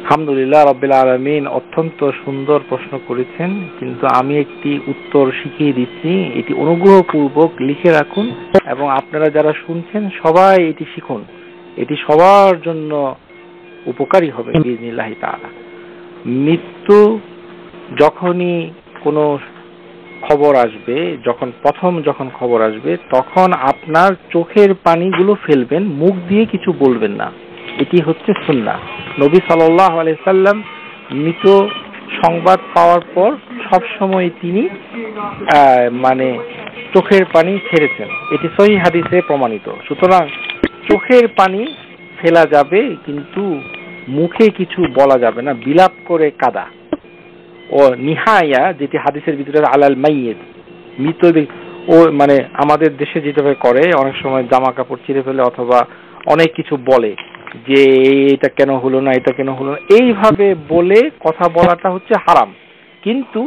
আলহামদুলিল্লাহ রাব্বিল আলামিন, অত্যন্ত সুন্দর প্রশ্ন করেছেন, কিন্তু আমি একটি উত্তর শিখিয়ে দিচ্ছি। এটি অনুগ্রহপূর্বক লিখে রাখুন এবং আপনারা যারা শুনছেন সবাই এটি শিখুন। এটি সবার জন্য উপকারী হবে বিইজনিল্লাহি তাআলা। মৃত্যু যখনই কোনো খবর আসবে, যখন খবর আসবে, তখন আপনার চোখের পানিগুলো ফেলবেন, মুখ দিয়ে কিছু বলবেন না। এটি হচ্ছে সুন্নাহ। নবী সাল্লাল্লাহু আলাইহি সাল্লাম মৃত সংবাদ পাওয়ার পর সবসময় তিনি চোখের পানি ছেড়েছেন। এটি সহিহ হাদিসে প্রমাণিত। সুতরাং চোখের পানি ফেলা যাবে, কিন্তু মুখে কিছু বলা যাবে না, বিলাপ করে কাদা। ও নিহায়া, যেটি হাদিসের ভিতরে আলাল মাইয়িত, মৃত ও আমাদের দেশে যেভাবে করে, অনেক সময় জামা কাপড় ছিঁড়ে ফেলে অথবা অনেক কিছু বলে যে এটা কেন হলো না, এটা কেন হলো না, এইভাবে বলে কথা বলাটা হচ্ছে হারাম। কিন্তু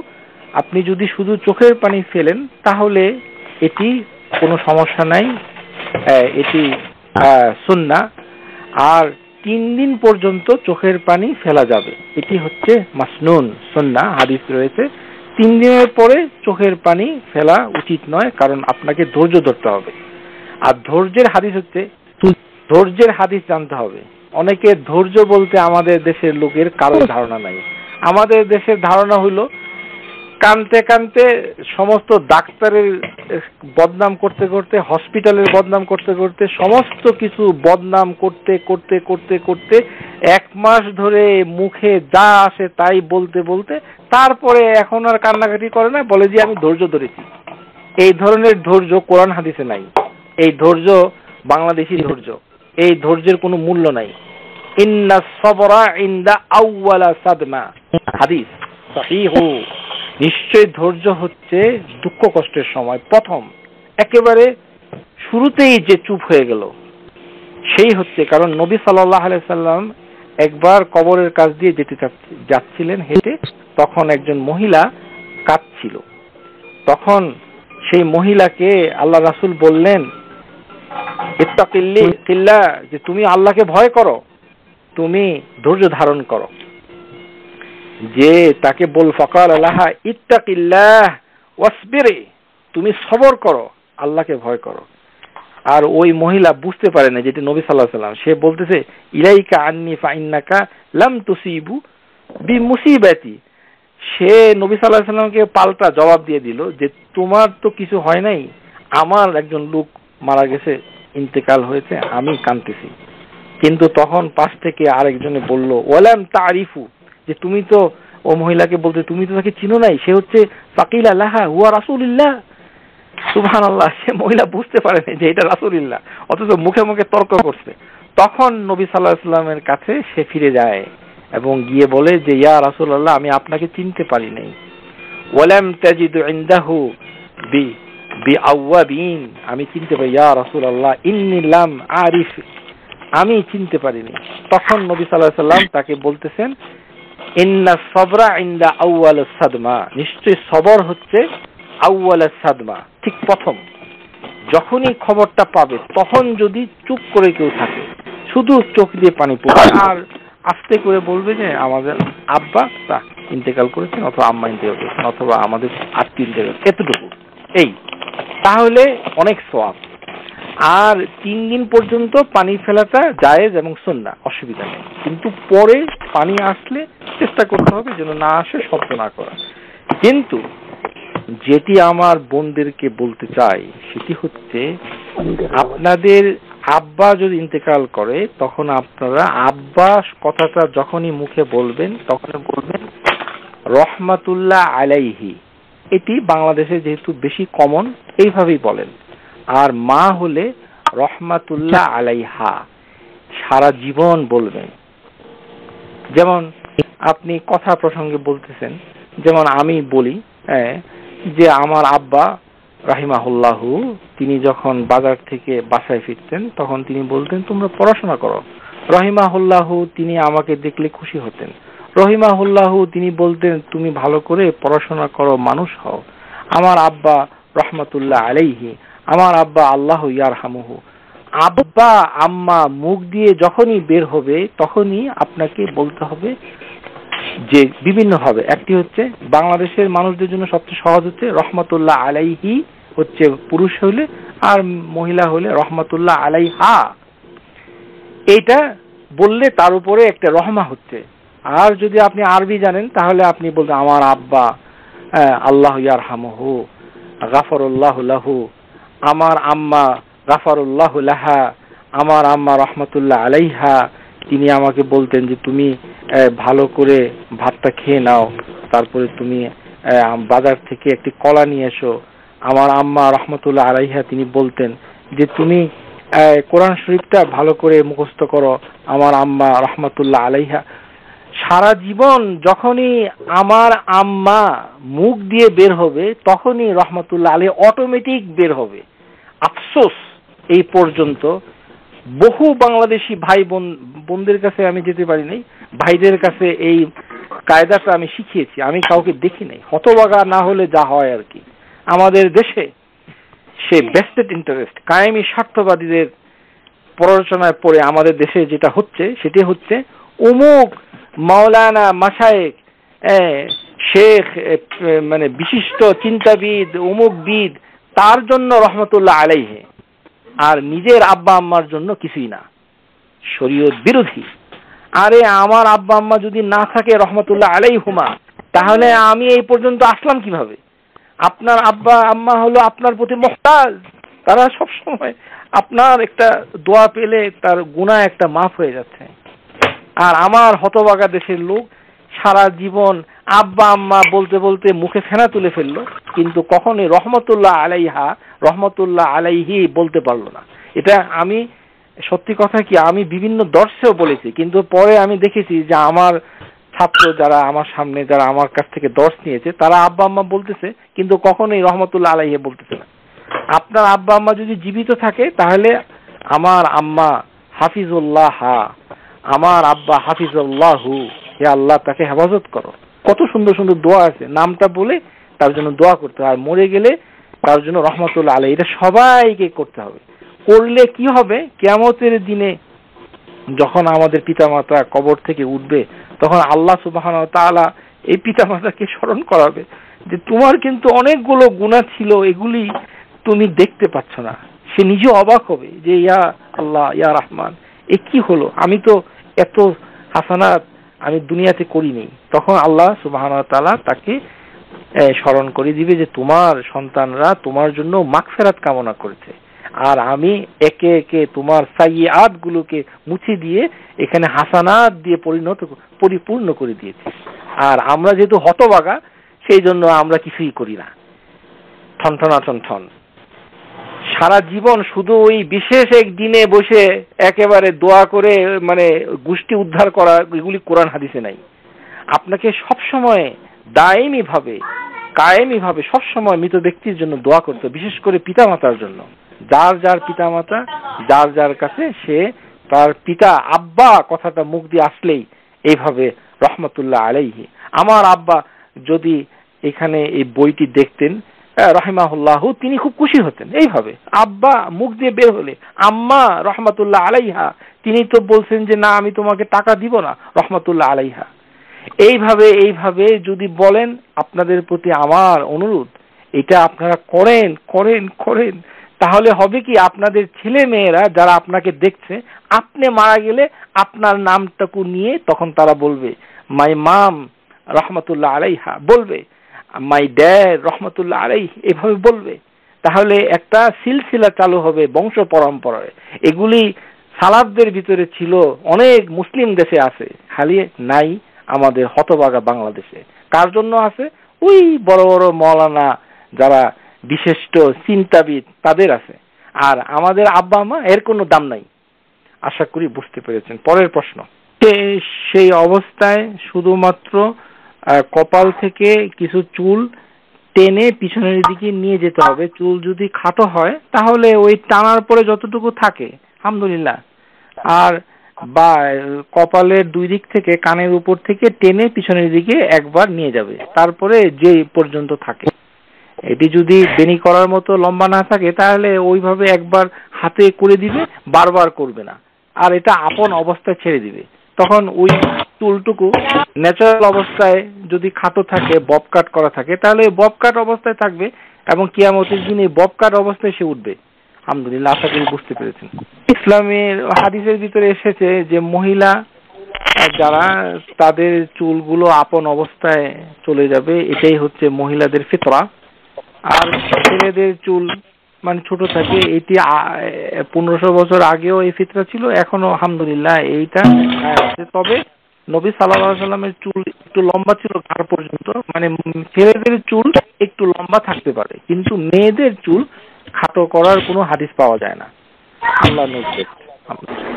আপনি যদি শুধু চোখের পানি ফেলেন তাহলে এটি কোনো সমস্যা নাই, এটি সুন্নাহ। আর 3 দিন পর্যন্ত চোখের পানি ফেলা যাবে, এটি হচ্ছে মাসনুন সুন্নাহ, হাদিস রয়েছে। 3 দিনের পরে চোখের পানি ফেলা উচিত নয়, কারণ আপনাকে ধৈর্য ধরতে হবে। আর ধৈর্যের হাদিস জানতে হবে। অনেকে ধৈর্য বলতে আমাদের দেশের লোকের কারো ধারণা নাই। আমাদের দেশের ধারণা হলো কানতে কানতে সমস্ত ডাক্তারের বদনাম করতে করতে, হসপিটালের বদনাম করতে করতে, সমস্ত কিছু বদনাম করতে করতে করতে করতে 1 মাস ধরে মুখে যা আসে তাই বলতে বলতে তারপরে এখন আর কান্নাকাটি করে না, বলে যে আমি ধৈর্য ধরেছি। এই ধরনের ধৈর্য কোরআন হাদিসে নাই। এই ধৈর্য বাংলাদেশি ধৈর্য। এই ধৈর্যের কোনো মূল্য নাই। ইন্না সবরা ইনদা আউওয়ালা সাদমা, হাদিস সহিহ। নিশ্চয় ধৈর্য হচ্ছে দুঃখ কষ্টের সময়, প্রথম একেবারে শুরুতেই যে চুপ হয়ে গেল সেই হচ্ছে। কারণ নবী সাল্লাল্লাহু আলাইহি সাল্লাম একবার কবরের কাছ দিয়ে যাচ্ছিলেন হেঁটে, তখন একজন মহিলা কাঁদছিল। তখন সেই মহিলাকে আল্লাহ রাসূল বললেন, ইত্তাকিল্লাহ, যে তুমি আল্লাহকে ভয় করো, তুমি ধৈর্য ধারণ করো। যে তাকে বল, ফাকাল লাহা ইত্তাকিল্লাহ ওয়াসবিরি, তুমি সবর করো, আল্লাহকে ভয় করো। আর ওই মহিলা বুঝতে পারে না যেটি নবী সাল্লাল্লাহু আলাইহি সাল্লাম, সে বলতেছে ইলাইকা আন্নি ফাইন্নাকা লাম তুসিবু বিমুসিবাতি। সে নবী সাল্লাল্লাহু আলাইহি সাল্লামকে পাল্টা জবাব দিয়ে দিল যে তোমার তো কিছু হয় নাই, আমার একজন লোক মারা গেছে, ইন্তেকাল হয়েছে, আমি কাঁদতেছি। কিন্তু তখন পাশ থেকে আরেকজনে বলল, ওয়ালাম তারিফু, যে তুমি তো, ও মহিলাকে বলতে, তুমি তো তাকে চিনো নাই, সে হচ্ছে ফাকিলা লাহা হুয়া রাসূলুল্লাহ। সুবহানাল্লাহ, সে মহিলা বুঝতে পারে না যে এটা রাসূলুল্লাহ, অথচ মুখে মুখে তর্ক করছে। তখন নবী সাল্লাল্লাহু আলাইহি সাল্লামের কাছে সে ফিরে যায় এবং গিয়ে বলে যে ইয়া রাসূলুল্লাহ, আমি আপনাকে চিনতে পারি নাই। ওয়ালাম তাজিদু ইনদাহু বিআওয়াবিন, আমি চিনতে পারি, ইয়া রাসূলুল্লাহ ইন্নী লাম আরিফ, আমি চিনতে পারিনি। তখন নবী সাল্লাল্লাহু আলাইহি সাল্লাম তাকে বলতেছেন, ইন্না সবরা ইনদা আউওয়ালাস সাদমা, নিশ্চয় সবর হচ্ছে আউওয়ালাস সাদমা, ঠিক প্রথম যখনই খবরটা পাবে তখন যদি চুপ করে কেউ থাকে, শুধু চোখ দিয়ে পানি পড়বে আর আস্তে করে বলবে যে আমাদের আব্বা তা ইন্তেকাল করেছেন, অথবা আম্মা ইন্তেকাল করেছেন, অথবা আমাদের আত্মীয় ইন্তেকাল, এতটুকু, এই, তাহলে অনেক সওয়াব। আর 3 দিন পর্যন্ত পানি ফেলাটা জায়েজ এবং সুন্নাহ, অসুবিধা নেই। কিন্তু পরে পানি আসলে চেষ্টা করতে হবে যেন না আসে, শব্দ না করা। কিন্তু যেটি আমার বোনদেরকে বলতে চাই সেটি হচ্ছে, আপনাদের আব্বা যদি ইন্তেকাল করে তখন আপনারা আব্বা কথাটা যখনই মুখে বলবেন তখন বলবেন রহমাতুল্লাহ আলাইহি। এটি বাংলাদেশে যেহেতু বেশি কমন, এইভাবেই বলেন। আর মা হলে রহমাতুল্লাহ আলাইহা, সারা জীবন বলবেন। যেমন আপনি কথা প্রসঙ্গে বলতেছেন, যেমন আমি বলি যে আমার আব্বা রাহিমাহুল্লাহু, তিনি যখন বাজার থেকে বাসায় ফিরতেন তখন তিনি বলতেন তোমরা পড়াশোনা করো। রাহিমাহুল্লাহু, তিনি আমাকে দেখলে খুশি হতেন। রহিমাহুল্লাহু, তিনি বলতেন তুমি ভালো করে পড়াশোনা করো, মানুষ হও। আমার আব্বা রহমাতুল্লাহ আলাইহি, আমার আব্বা আল্লাহু ইয়ারহামুহু, আব্বা আম্মা মুখ দিয়ে যখনই বের হবে তখনই আপনাকে বলতে হবে যে বিভিন্ন হবে। একটি হচ্ছে বাংলাদেশের মানুষদের জন্য সবচেয়ে সহজ হচ্ছে রহমাতুল্লাহ আলাইহি হচ্ছে পুরুষ হইলে, আর মহিলা হলে রহমাতুল্লাহ আলাইহা। এইটা বললে তার উপরে একটা রহমা হচ্ছে। আর যদি আপনি আরবি জানেন তাহলে আপনি বলবেন আমার আব্বা আল্লাহ ইয়ারহামহু গাফারুল্লাহু লাহু, আমার আম্মা গাফারুল্লাহু লাহা, আমার আম্মা রহমাতুল্লাহ আলাইহা, তিনি আমাকে বলতেন যে তুমি ভালো করে ভাতটা খেয়ে নাও, তারপরে তুমি বাজার থেকে একটি কলা নিয়ে এসো। আমার আম্মা রহমাতুল্লাহ আলাইহা তিনি বলতেন যে তুমি কোরআন শরীফটা ভালো করে মুখস্থ করো, আমার আম্মা রহমাতুল্লাহ আলাইহা। সারা জীবন যখনই আমার আম্মা মুখ দিয়ে বের হবে তখনই রহমাতুল্লাহ আলাইহি অটোমেটিক বের হবে। আফসোস এই পর্যন্ত বহু বাংলাদেশি ভাই বোনদের কাছে আমি যেতে পারি নাই, ভাইদের কাছে এই কায়দাটা আমি শিখিয়েছি, আমি কাউকে দেখি নাই। হতবাগা না হলে যা হয় আর কি, আমাদের দেশে সে বেস্টেড ইন্টারেস্ট কায়েমি স্বার্থবাদীদের প্ররোচনায় পড়ে আমাদের দেশে যেটা হচ্ছে সেটি হচ্ছে অমুক মাওলানা মাশায়েখ শেখ মানে বিশিষ্ট চিন্তাবিদ অমুকবিদ তার জন্য রহমতুল্লাহ আলাইহি, আর নিজের আব্বা আম্মার জন্য কিছুই না, শরীয়ত বিরোধী। আরে আমার আব্বা আম্মা যদি না থাকে রহমতুল্লাহ আলাইহুমা তাহলে আমি এই পর্যন্ত আসলাম কিভাবে? আপনার আব্বা আম্মা হলো আপনার প্রতি মুহতাজ, তারা সব সময় আপনার একটা দোয়া পেলে তার গুনাহ একটা মাফ হয়ে যাচ্ছে। আর আমার হতভাগা দেশের লোক সারা জীবন আব্বা আম্মা বলতে বলতে মুখে ফেনা তুলে ফেললো, কিন্তু কখনোই রহমতুল্লাহ আলাইহা রহমতুল্লাহ আলাইহি বলতে পারলো না। এটা আমি সত্যি কথা কি আমি বিভিন্ন দর্শেও বলেছি, কিন্তু পরে আমি দেখেছি যে আমার ছাত্র যারা আমার সামনে যারা আমার কাছ থেকে দর্শ নিয়েছে তারা আব্বা আম্মা বলতেছে কিন্তু কখনোই রহমতুল্লাহ আলাইহি বলতেছে না। আপনার আব্বা আম্মা যদি জীবিত থাকে তাহলে আমার আম্মা হাফিজুল্লাহ, আমার আব্বা হাফিজুল্লাহু, হে আল্লাহ তাকে হেফাজত করো। কত সুন্দর সুন্দর দোয়া আছে, নামটা বলে তার জন্য দোয়া করতে হবে, আর মরে গেলে তার জন্য রহমতুল্লাহ আলাইহি, এটা সবাইকে করতে হবে। করলে কি হবে, কিয়ামতের দিনে যখন আমাদের পিতামাতা কবর থেকে উঠবে তখন আল্লাহ সুবহানাহু ওয়া তাআলা এই পিতামাতাকে স্মরণ করাবে যে তোমার কিন্তু অনেকগুলো গুনাহ ছিল, এগুলি তুমি দেখতে পাচ্ছ না। সে নিজে অবাক হবে যে ইয়া আল্লাহ ইয়া রহমান এ কি হলো, আমি তো এত হাসানাত আমি দুনিয়াতে করিনি। তখন আল্লাহ সুবহানাহু ওয়া তাআলা তাকে স্মরণ করে দিবে যে তোমার সন্তানরা তোমার জন্য মাগফিরাত কামনা করেছে, আর আমি একে একে তোমার সাইয়্যাত গুলোকে মুছে দিয়ে এখানে হাসানাত দিয়ে পরিপূর্ণ করে দিয়েছি। আর আমরা যেহেতু হতভাগা সেই জন্য আমরা কিছুই করি না, ঠনঠনা ঠনঠন সারা জীবন শুধু ওই বিশেষ এক দিনে বসে একেবারে দোয়া করে মানে গোষ্ঠী উদ্ধার করা, এগুলি কোরআন হাদিসে নাই। আপনাকে সব সময় দায়মি ভাবে কায়েমি ভাবে সব সময় মৃত ব্যক্তির জন্য দোয়া করতে, বিশেষ করে পিতামাতার জন্য। যার যার পিতামাতা যার যার কাছে সে তার পিতা আব্বা কথাটা মুখ দিয়ে আসলেই এইভাবে রহমতুল্লাহ আলাইহি। আমার আব্বা যদি এখানে এই বইটি দেখতেন রাহিমাহুল্লাহ তিনি খুব খুশি হতেন। এইভাবে আব্বা মুখ দিয়ে বের হলে আম্মা রহমতুল্লাহ আলাইহা তিনি তো বলছেন যে না আমি তোমাকে টাকা দিব না রহমতুল্লাহ আলাইহা। এইভাবে এইভাবে যদি বলেন, আপনাদের প্রতি আমার অনুরোধ এটা আপনারা করেন করেন করেন, তাহলে হবে কি আপনাদের ছেলে মেয়েরা যারা আপনাকে দেখছে আপনি মারা গেলে আপনার নামটাকে নিয়ে তখন তারা বলবে মাই মাম রহমতুল্লাহ আলাইহা, বলবে মাই ড্যাড রহমতুল্লাহ আলাইহি, এভাবে বলবে। তাহলে একটা সিলসিলা চালু হবে বংশ পরম্পরায়। এগুলি সালাফদের ভিতরে ছিল, অনেক মুসলিম দেশে আছে, খালি নাই আমাদের হতভাগা বাংলাদেশে। কার জন্য আছে? ওই বড় বড় মাওলানা যারা বিশিষ্ট চিন্তাবিদ তাদের আছে, আর আমাদের আব্বা মা এর কোনো দাম নাই। আশা করি বুঝতে পেরেছেন। পরের প্রশ্ন, সেই অবস্থায় শুধুমাত্র কপাল থেকে কিছু চুল টেনে পিছনের দিকে নিয়ে যেতে হবে। চুল যদি খাটো হয় তাহলে ওই টানার পরে যতটুকু থাকে আলহামদুলিল্লাহ, আর বা কপালের দুই দিক থেকে কানের উপর থেকে টেনে পিছনের দিকে একবার নিয়ে যাবে, তারপরে যে পর্যন্ত থাকে এটি যদি বেনি করার মতো লম্বা না থাকে তাহলে ওইভাবে একবার হাতে করে দিবে, বারবার করবে না, আর এটা আপন অবস্থায় ছেড়ে দিবে। তখন ওই চুলটুকু ন্যাচারাল অবস্থায় যদি খাটো থাকে, বব কাট করা থাকে, তাহলে বব কাট অবস্থায় থাকবে এবং কিয়ামতের দিনে বব কাট অবস্থায় সে উঠবে। আলহামদুলিল্লাহ, আশা করি বুঝতে পেরেছেন। ইসলামের হাদিসের ভিতরে এসেছে যে মহিলা যারা তাদের চুলগুলো আপন অবস্থায় চলে যাবে, এটাই হচ্ছে মহিলাদের ফিতরা। আর ছেলেদের চুল মানে ছোট থাকে, এটি 1500 বছর আগেও এই ফিতরা ছিল, এখনো আলহামদুলিল্লাহ এইটা আছে। তবে নবী সাল্লাল্লাহু আলাইহি সাল্লামের চুল একটু লম্বা ছিল ঘাড় পর্যন্ত, মানে ছেলেদের চুল একটু লম্বা থাকতে পারে, কিন্তু মেয়েদের চুল খাটো করার কোনো হাদিস পাওয়া যায় না। আল্লাহ নজর।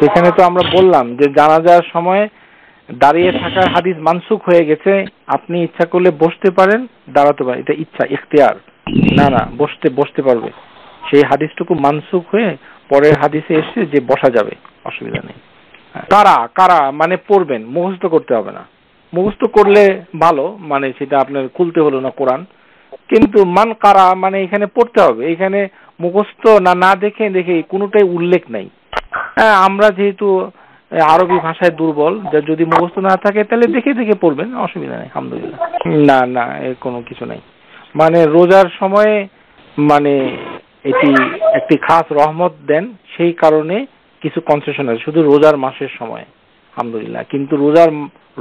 এখানে তো আমরা বললাম যে জানাজার সময় দাঁড়িয়ে থাকার হাদিস মানসুখ হয়ে গেছে, আপনি ইচ্ছা করলে বসতে পারেন, দাঁড়াতে পারেন, এটা ইচ্ছা, ইখতিয়ার। না না, বসতে পারবে। সেই হাদিসটুকু মানসুখ হয়ে পরের হাদিসে এসে যে বসা যাবে, অসুবিধা নেই। কারা মানে পড়বেন, মুখস্থ করতে হবে না। মুখস্থ করলে ভালো, মানে সেটা আপনার খুলতে হলো না কোরআন, কিন্তু মান কারা মানে এখানে পড়তে হবে। এখানে মুখস্থ না দেখে কোনোটাই উল্লেখ নাই। হ্যাঁ, আমরা যেহেতু আরবি ভাষায় দুর্বল, যদি মুখস্থ না থাকে তাহলে দেখে পড়বেন, অসুবিধা নেই, আলহামদুলিল্লাহ। না এর কোনো কিছু নাই। মানে রোজার সময়ে মানে এটি একটি খাস রহমত দেন, সেই কারণে কিছু কনসেশন আছে শুধু রোজার মাসের সময়, আলহামদুলিল্লাহ। কিন্তু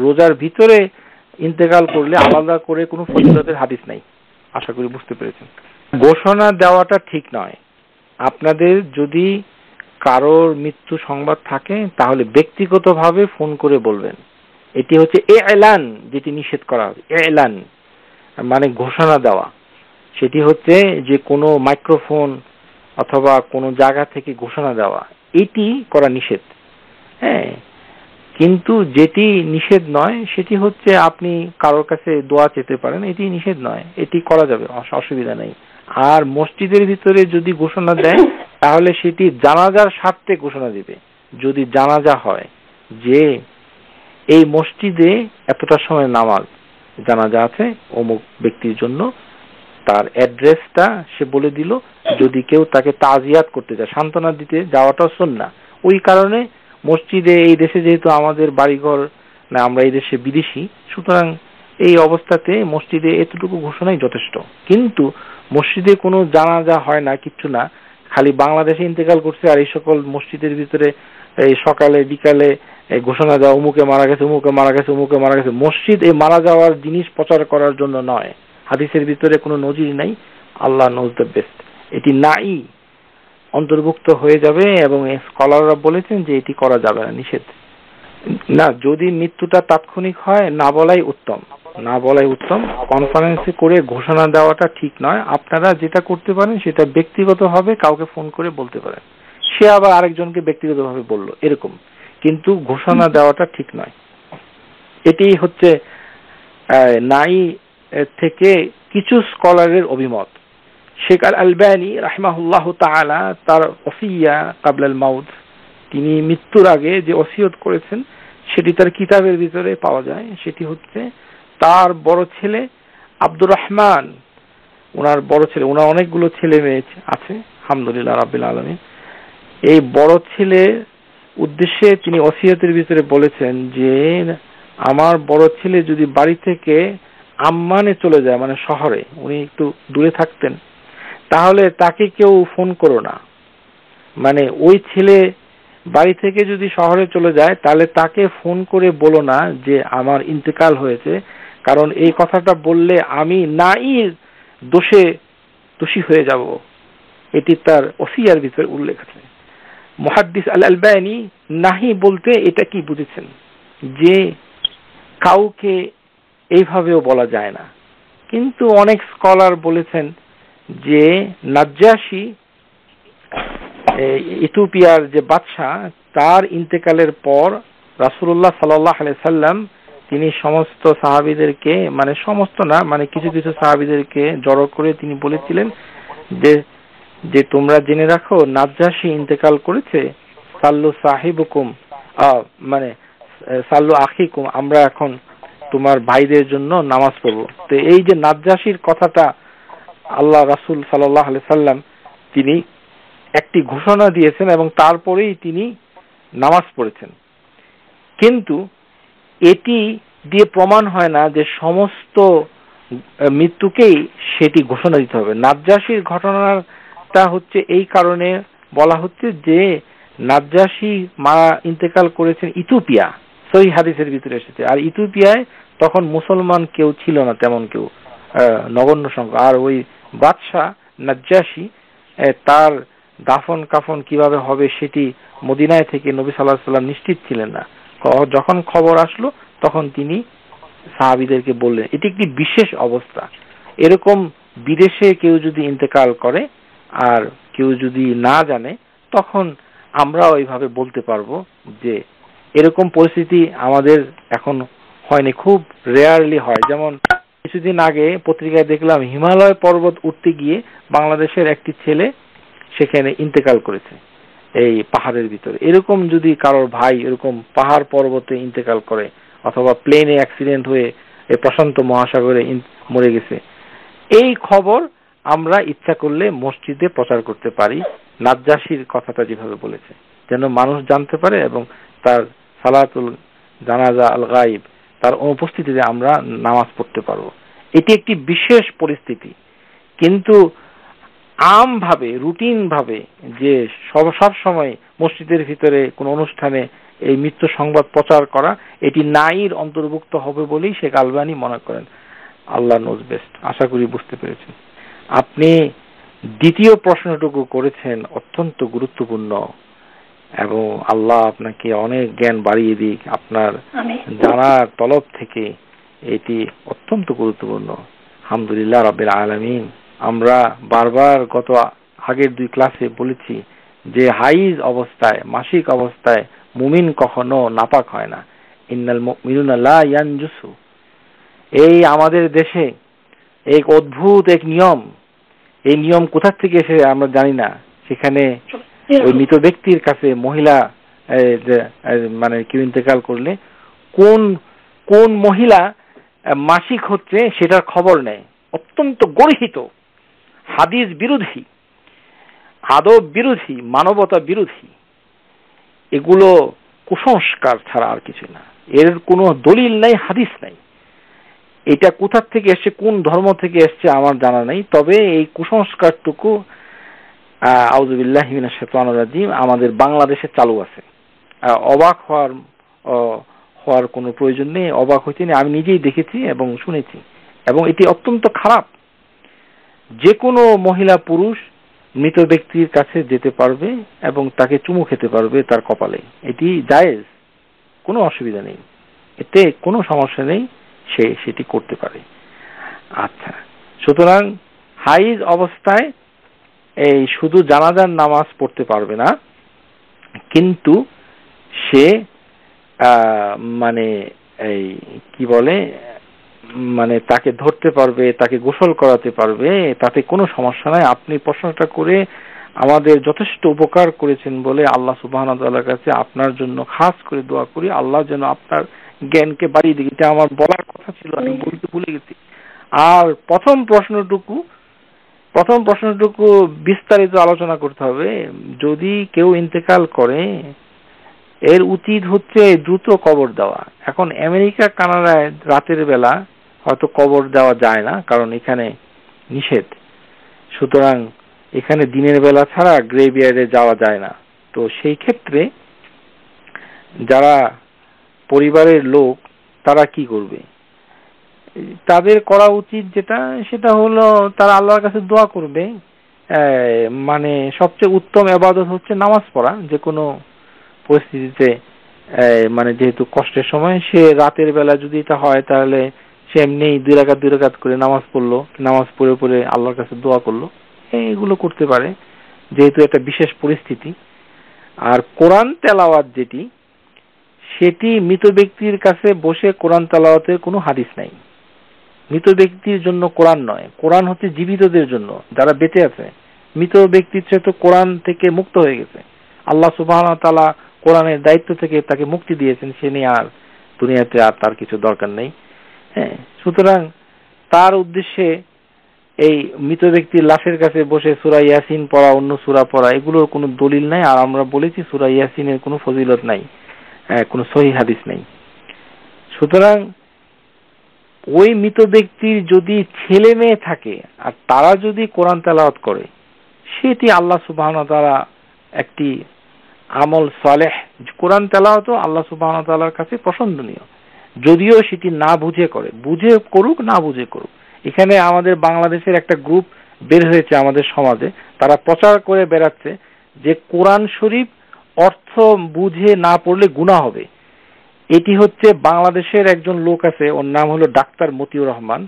রোজার ভিতরে ইন্তেকাল করলে আলাদা করে কোনো ফজিলতের হাদিস নাই। আশা করি বুঝতে পেরেছেন। ঘোষণা দেওয়াটা ঠিক নয়। আপনাদের যদি কারোর মৃত্যু সংবাদ থাকে তাহলে ব্যক্তিগতভাবে ফোন করে বলবেন। এটি হচ্ছে এলান, যেটি নিষেধ করা হবে। এলান মানে ঘোষণা দেওয়া, সেটি হচ্ছে যে কোনো মাইক্রোফোন অথবা কোনো জায়গা থেকে ঘোষণা দেওয়া, এটি করা নিষেধ। হ্যাঁ, কিন্তু যেটি নিষেধ নয় সেটি হচ্ছে আপনি কারোর কাছে দোয়া চেতে পারেন, এটি নিষেধ নয়, এটি করা যাবে, অসুবিধা নেই। আর মসজিদের ভিতরে যদি ঘোষণা দেয় তাহলে সেটি জানাজার স্বার্থে ঘোষণা দিবে। যদি জানাজা হয় যে এই মসজিদে এতটা সময় নামাজ জানাজা আছে অমুক ব্যক্তির জন্য, তার অ্যাড্রেসটা সে বলে দিল। যদি কেউ তাকে তাজিয়াত করতে যায়, সান্ত্বনা দিতে যাওয়াটাও সুন্নাহ। ওই কারণে মসজিদে, এই দেশে যেহেতু আমাদের বাড়িঘর না, আমরা এই দেশে বিদেশি, সুতরাং এই অবস্থাতে মসজিদে এতটুকু ঘোষণাই যথেষ্ট। কিন্তু মসজিদে কোনো জানাজা হয় না, কিচ্ছু না, খালি বাংলাদেশে ইন্তেকাল করছে আর এই সকল মসজিদের ভিতরে এই সকালে বিকালে ঘোষণা দেওয়া অমুকে মারা গেছে, অমুকে মারা গেছে, অমুকে মারা গেছে। মসজিদ এই মারা যাওয়ার জিনিস প্রচার করার জন্য নয়, হাদিসের ভিতরে কোনো নজির নাই। আল্লাহ নোজ দ্য বেস্ট। এটি নাই অন্তর্ভুক্ত হয়ে যাবে এবং স্কলাররা বলেছেন যে এটি করা যাবে না, নিষেধ না। যদি মৃত্যুটা তাৎক্ষণিক হয় না বলাই উত্তম, কনফারেন্সে করে ঘোষণা দেওয়াটা ঠিক নয়। আপনারা যেটা করতে পারেন সেটা ব্যক্তিগতভাবে কাউকে ফোন করে বলতে পারেন, সে আবার আরেকজনকে ব্যক্তিগতভাবে বলল, এরকম। কিন্তু ঘোষণা দেওয়াটা ঠিক নয়। এটি হচ্ছে নাই থেকে কিছু স্কলারের অভিমত। শেখ আল আলবানী রাহিমাহুল্লাহ তাআলা তার ওসিয়া কাবলাল মাউত, তিনি মৃত্যুর আগে যে ওসিয়ত করেছেন সেটি তার কিতাবের ভিতরে পাওয়া যায়। সেটি হচ্ছে তার বড় ছেলে আব্দুর রহমান, ওনার বড় ছেলে, ওনার অনেকগুলো ছেলে মেয়ে আছে আলহামদুলিল্লাহ রাব্বিল আলামিন। এই বড় ছেলের উদ্দেশ্যে তিনি ওসিয়তের ভিতরে বলেছেন যে আমার বড় ছেলে যদি বাড়ি থেকে আম্মানে চলে যায়, মানে শহরে, উনি একটু দূরে থাকতেন, তাহলে তাকে কেউ ফোন করো না। মানে ওই ছেলে বাড়ি থেকে যদি শহরে চলে যায় তাহলে তাকে ফোন করে বলো না যে আমার ইন্তেকাল হয়েছে, কারণ এই কথাটা বললে আমি নাই দোষী হয়ে যাব। এটি তার ওসিয়ার ভিতরে উল্লেখ আছে। মুহাদ্দিস আল আলবানী নাহি বলতে এটা কি বুঝেছেন, যে কাউকে এইভাবেও বলা যায় না। কিন্তু অনেক স্কলার বলেছেন যে নাজ্জাশী, ইথিওপিয়ার যে বাদশাহ, তার ইন্তেকালের পর রাসূলুল্লাহ সাল্লাল্লাহু আলাইহি সাল্লাম তিনি সমস্ত সাহাবীদেরকে, মানে সমস্ত না, মানে কিছু কিছু সাহাবীদেরকে জড়ো করে তিনি বলেছিলেন যে তোমরা জেনে রাখো নাজ্জাশী ইন্তেকাল করেছে, সাল্লু সাহিবুকুম, মানে সাল্লু আখিকুম, আমরা এখন তোমার ভাইদের জন্য নামাজ পড়ব। তো এই যে নাজ্জাশীর কথাটা আল্লাহ রাসূল সাল্লাল্লাহু আলাইহি সাল্লাম তিনি একটি ঘোষণা দিয়েছেন এবং তারপরেই তিনি নামাজ পড়েছেন। কিন্তু এটি দিয়ে প্রমাণ হয় না যে সমস্ত মৃত্যুকেই সেটি ঘোষণা দিতে হবে। নাজ্জাশীর ঘটনাটা হচ্ছে এই কারণে বলা হচ্ছে যে নাজ্জাশী মারা ইন্তেকাল করেছেন ইথিওপিয়া, সহিহ হাদিসের ভিতরে এসেছে। আর ইথিওপিয়ায় তখন মুসলমান কেউ ছিল না, তেমন কেউ, নগণ্য সংখ্যা। আর ওই বাদশাহ নাজ্জাশী তার দাফন কাফন কিভাবে হবে সেটি মদিনায় থেকে নবী সাল্লাল্লাহু আলাইহি ওয়াসাল্লাম নিশ্চিত ছিলেন না। যখন খবর আসলো তখন তিনি সাহাবীদেরকে বললেন। এটি একটি বিশেষ অবস্থা। এরকম বিদেশে কেউ যদি ইন্তেকাল করে আর কেউ যদি না জানে, তখন আমরা ওইভাবে বলতে পারবো যে এরকম পরিস্থিতি আমাদের এখন হয়নি, খুব রেয়ারলি হয়। যেমন কিছুদিন আগে পত্রিকায় দেখলাম হিমালয় পর্বত উঠতে গিয়ে বাংলাদেশের একটি ছেলে সেখানে ইন্তেকাল করেছে এই পাহাড়ের ভিতরে। এরকম যদি কারোর ভাই এরকম পাহাড় পর্বতে ইন্তেকাল করে অথবা প্লেনে অ্যাক্সিডেন্ট হয়ে এই প্রশান্ত মহাসাগরে মরে গেছে, এই খবর আমরা ইচ্ছা করলে মসজিদে প্রচার করতে পারি, নাজ্জাশীর কথাটা যেভাবে বলেছে, যেন মানুষ জানতে পারে এবং তার সালাতুল জানাজা আল গায়েব, তার অনুপস্থিতিতে আমরা নামাজ পড়তে পারবো। এটি একটি বিশেষ পরিস্থিতি। কিন্তু আমভাবে রুটিন ভাবে যে সব সময় মসজিদের ভিতরে কোন অনুষ্ঠানে এই মৃত্যু সংবাদ প্রচার করা, এটি নাইর অন্তর্ভুক্ত হবে বলেই শেখ আলবানী মনে করেন। আল্লাহ নোজ বেস্ট। আশা করি বুঝতে পেরেছেন। আপনি দ্বিতীয় প্রশ্নটুকু করেছেন অত্যন্ত গুরুত্বপূর্ণ এবং আল্লাহ আপনাকে অনেক জ্ঞান বাড়িয়ে দিক আপনার জানার তলব থেকে। এটি অত্যন্ত গুরুত্বপূর্ণ। আলহামদুলিল্লাহ রাব্বিল আলামিন। আমরা বারবার গত আগের 2 ক্লাসে বলেছি যে হাইজ অবস্থায়, মাসিক অবস্থায় মুমিন কখনো নাপাক হয় না। ইন্নাল মুমিনুনা লা ইয়ানজুসু। এই আমাদের দেশে এক অদ্ভুত এক নিয়ম, এই নিয়ম কোথা থেকে এসে আমরা জানি না। সেখানে ওই মৃত ব্যক্তির কাছে মহিলা মানে কেউ ইন্তেকাল করলে কোন মহিলা মাসিক হচ্ছে সেটার খবর নেয়। অত্যন্ত গর্হিত, হাদিস বিরোধী, আদব বিরোধী, মানবতা বিরোধী। এগুলো কুসংস্কার ছাড়া আর কিছু না। এর কোনো দলিল নাই, হাদিস নাই। এটা কোথা থেকে এসছে, কোন ধর্ম থেকে এসছে আমার জানা নেই। তবে এই কুসংস্কারটুকু আউযুবিল্লাহি মিনাশ শাইতানির রাজিম আমাদের বাংলাদেশে চালু আছে। অবাক হওয়ার কোনো প্রয়োজন নেই, অবাক হইতে নেই। আমি নিজেই দেখেছি এবং শুনেছি এবং এটি অত্যন্ত খারাপ। যে কোনো মহিলা পুরুষ মৃত ব্যক্তির কাছে যেতে পারবে এবং তাকে চুমু খেতে পারবে তার কপালে। এটি জায়েজ, কোনো অসুবিধা নেই, এতে কোনো সমস্যা নেই, সে সেটি করতে পারে। আচ্ছা, সুতরাং হাইজ অবস্থায় এই শুধু জানাজার নামাজ পড়তে পারবে না, কিন্তু সে মানে এই কি বলে, মানে তাকে ধরতে পারবে, তাকে গোসল করাতে পারবে, তাতে কোনো সমস্যা নাই। আপনি প্রশ্নটা করে আমাদের যথেষ্ট উপকার করেছেন বলে আল্লাহ সুবহানাহু ওয়া তাআলার কাছে আপনার জন্য খাস করে দোয়া করি, আল্লাহ যেন আপনার জ্ঞানকে বাড়িয়ে দিক। এটা আমার বলার কথা ছিল, আমি বলতে ভুলে গেছি। আর প্রথম প্রশ্নটুকু বিস্তারিত আলোচনা করতে হবে। যদি কেউ ইন্তেকাল করে, এর উচিত হচ্ছে দ্রুত কবর দেওয়া। এখন আমেরিকা কানাডায় রাতের বেলা হয়তো কবর দেওয়া যায় না, কারণ এখানে নিষেধ। সুতরাং এখানে দিনের বেলা ছাড়া গ্রেভইয়ার্ডে যাওয়া যায় না। তো সেই ক্ষেত্রে যারা পরিবারের লোক তারা কি করবে? তাদের করা উচিত সেটা হলো তারা আল্লাহর কাছে দোয়া করবে। মানে সবচেয়ে উত্তম ইবাদত হচ্ছে নামাজ পড়া। যে কোনো পরিস্থিতিতে, মানে যেহেতু কষ্টের সময়, সে রাতের বেলা যদি এটা হয় তাহলে সে এমনি 2 রাকাত করে নামাজ পড়লো, নামাজ পড়ে আল্লাহর কাছে দোয়া করলো, এগুলো করতে পারে যেহেতু একটা বিশেষ পরিস্থিতি। আর কোরআন তেলাওয়াত সেটি মৃত ব্যক্তির কাছে বসে কোরআন তেলাওয়াতের কোনো হাদিস নাই। মৃত ব্যক্তির জন্য কোরআন নয়, কোরআন হচ্ছে জীবিতদের জন্য, যারা বেঁচে আছে। মৃত ব্যক্তির চেয়ে তো কোরআন থেকে মুক্ত হয়ে গেছে। আল্লাহ সুবহানাহু ওয়া তাআলা কোরআনের দায়িত্ব থেকে তাকে মুক্তি দিয়েছেন, সে নিয়ে আর দুনিয়াতে আর তার কিছু দরকার নেই। হ্যাঁ, সুতরাং তার উদ্দেশ্যে এই মৃত ব্যক্তির লাশের কাছে বসে সূরা ইয়াসিন পড়া, অন্য সূরা পড়া, এগুলোর কোনো দলিল নাই। আর আমরা বলেছি সূরা ইয়াসিনের কোনো ফজিলত নাই, কোনো সহিহ হাদিস নাই। সুতরাং ওই মৃত ব্যক্তির যদি ছেলে মেয়ে থাকে আর তারা যদি কোরআন তেলাওয়াত করে, সেটি আল্লাহ সুবহানাহু ওয়া তাআলা একটি আমল সালেহ। কোরআন তেলাওয়াতও আল্লাহ সুবহানাহু ওয়া তাআলার কাছে পছন্দনীয়, যদিও সেটি না বুঝে করে, বুঝে করুক না বুঝে করুক। এখানে আমাদের বাংলাদেশের একটা গ্রুপ বের হয়েছে আমাদের সমাজে, তারা প্রচার করে বেড়াচ্ছে যে কোরআন শরীফ অর্থ বুঝে না পড়লে গুনাহ হবে। এটি হচ্ছে বাংলাদেশের একজন লোক আছে, ওর নাম হলো ডাক্তার মতিউর রহমান।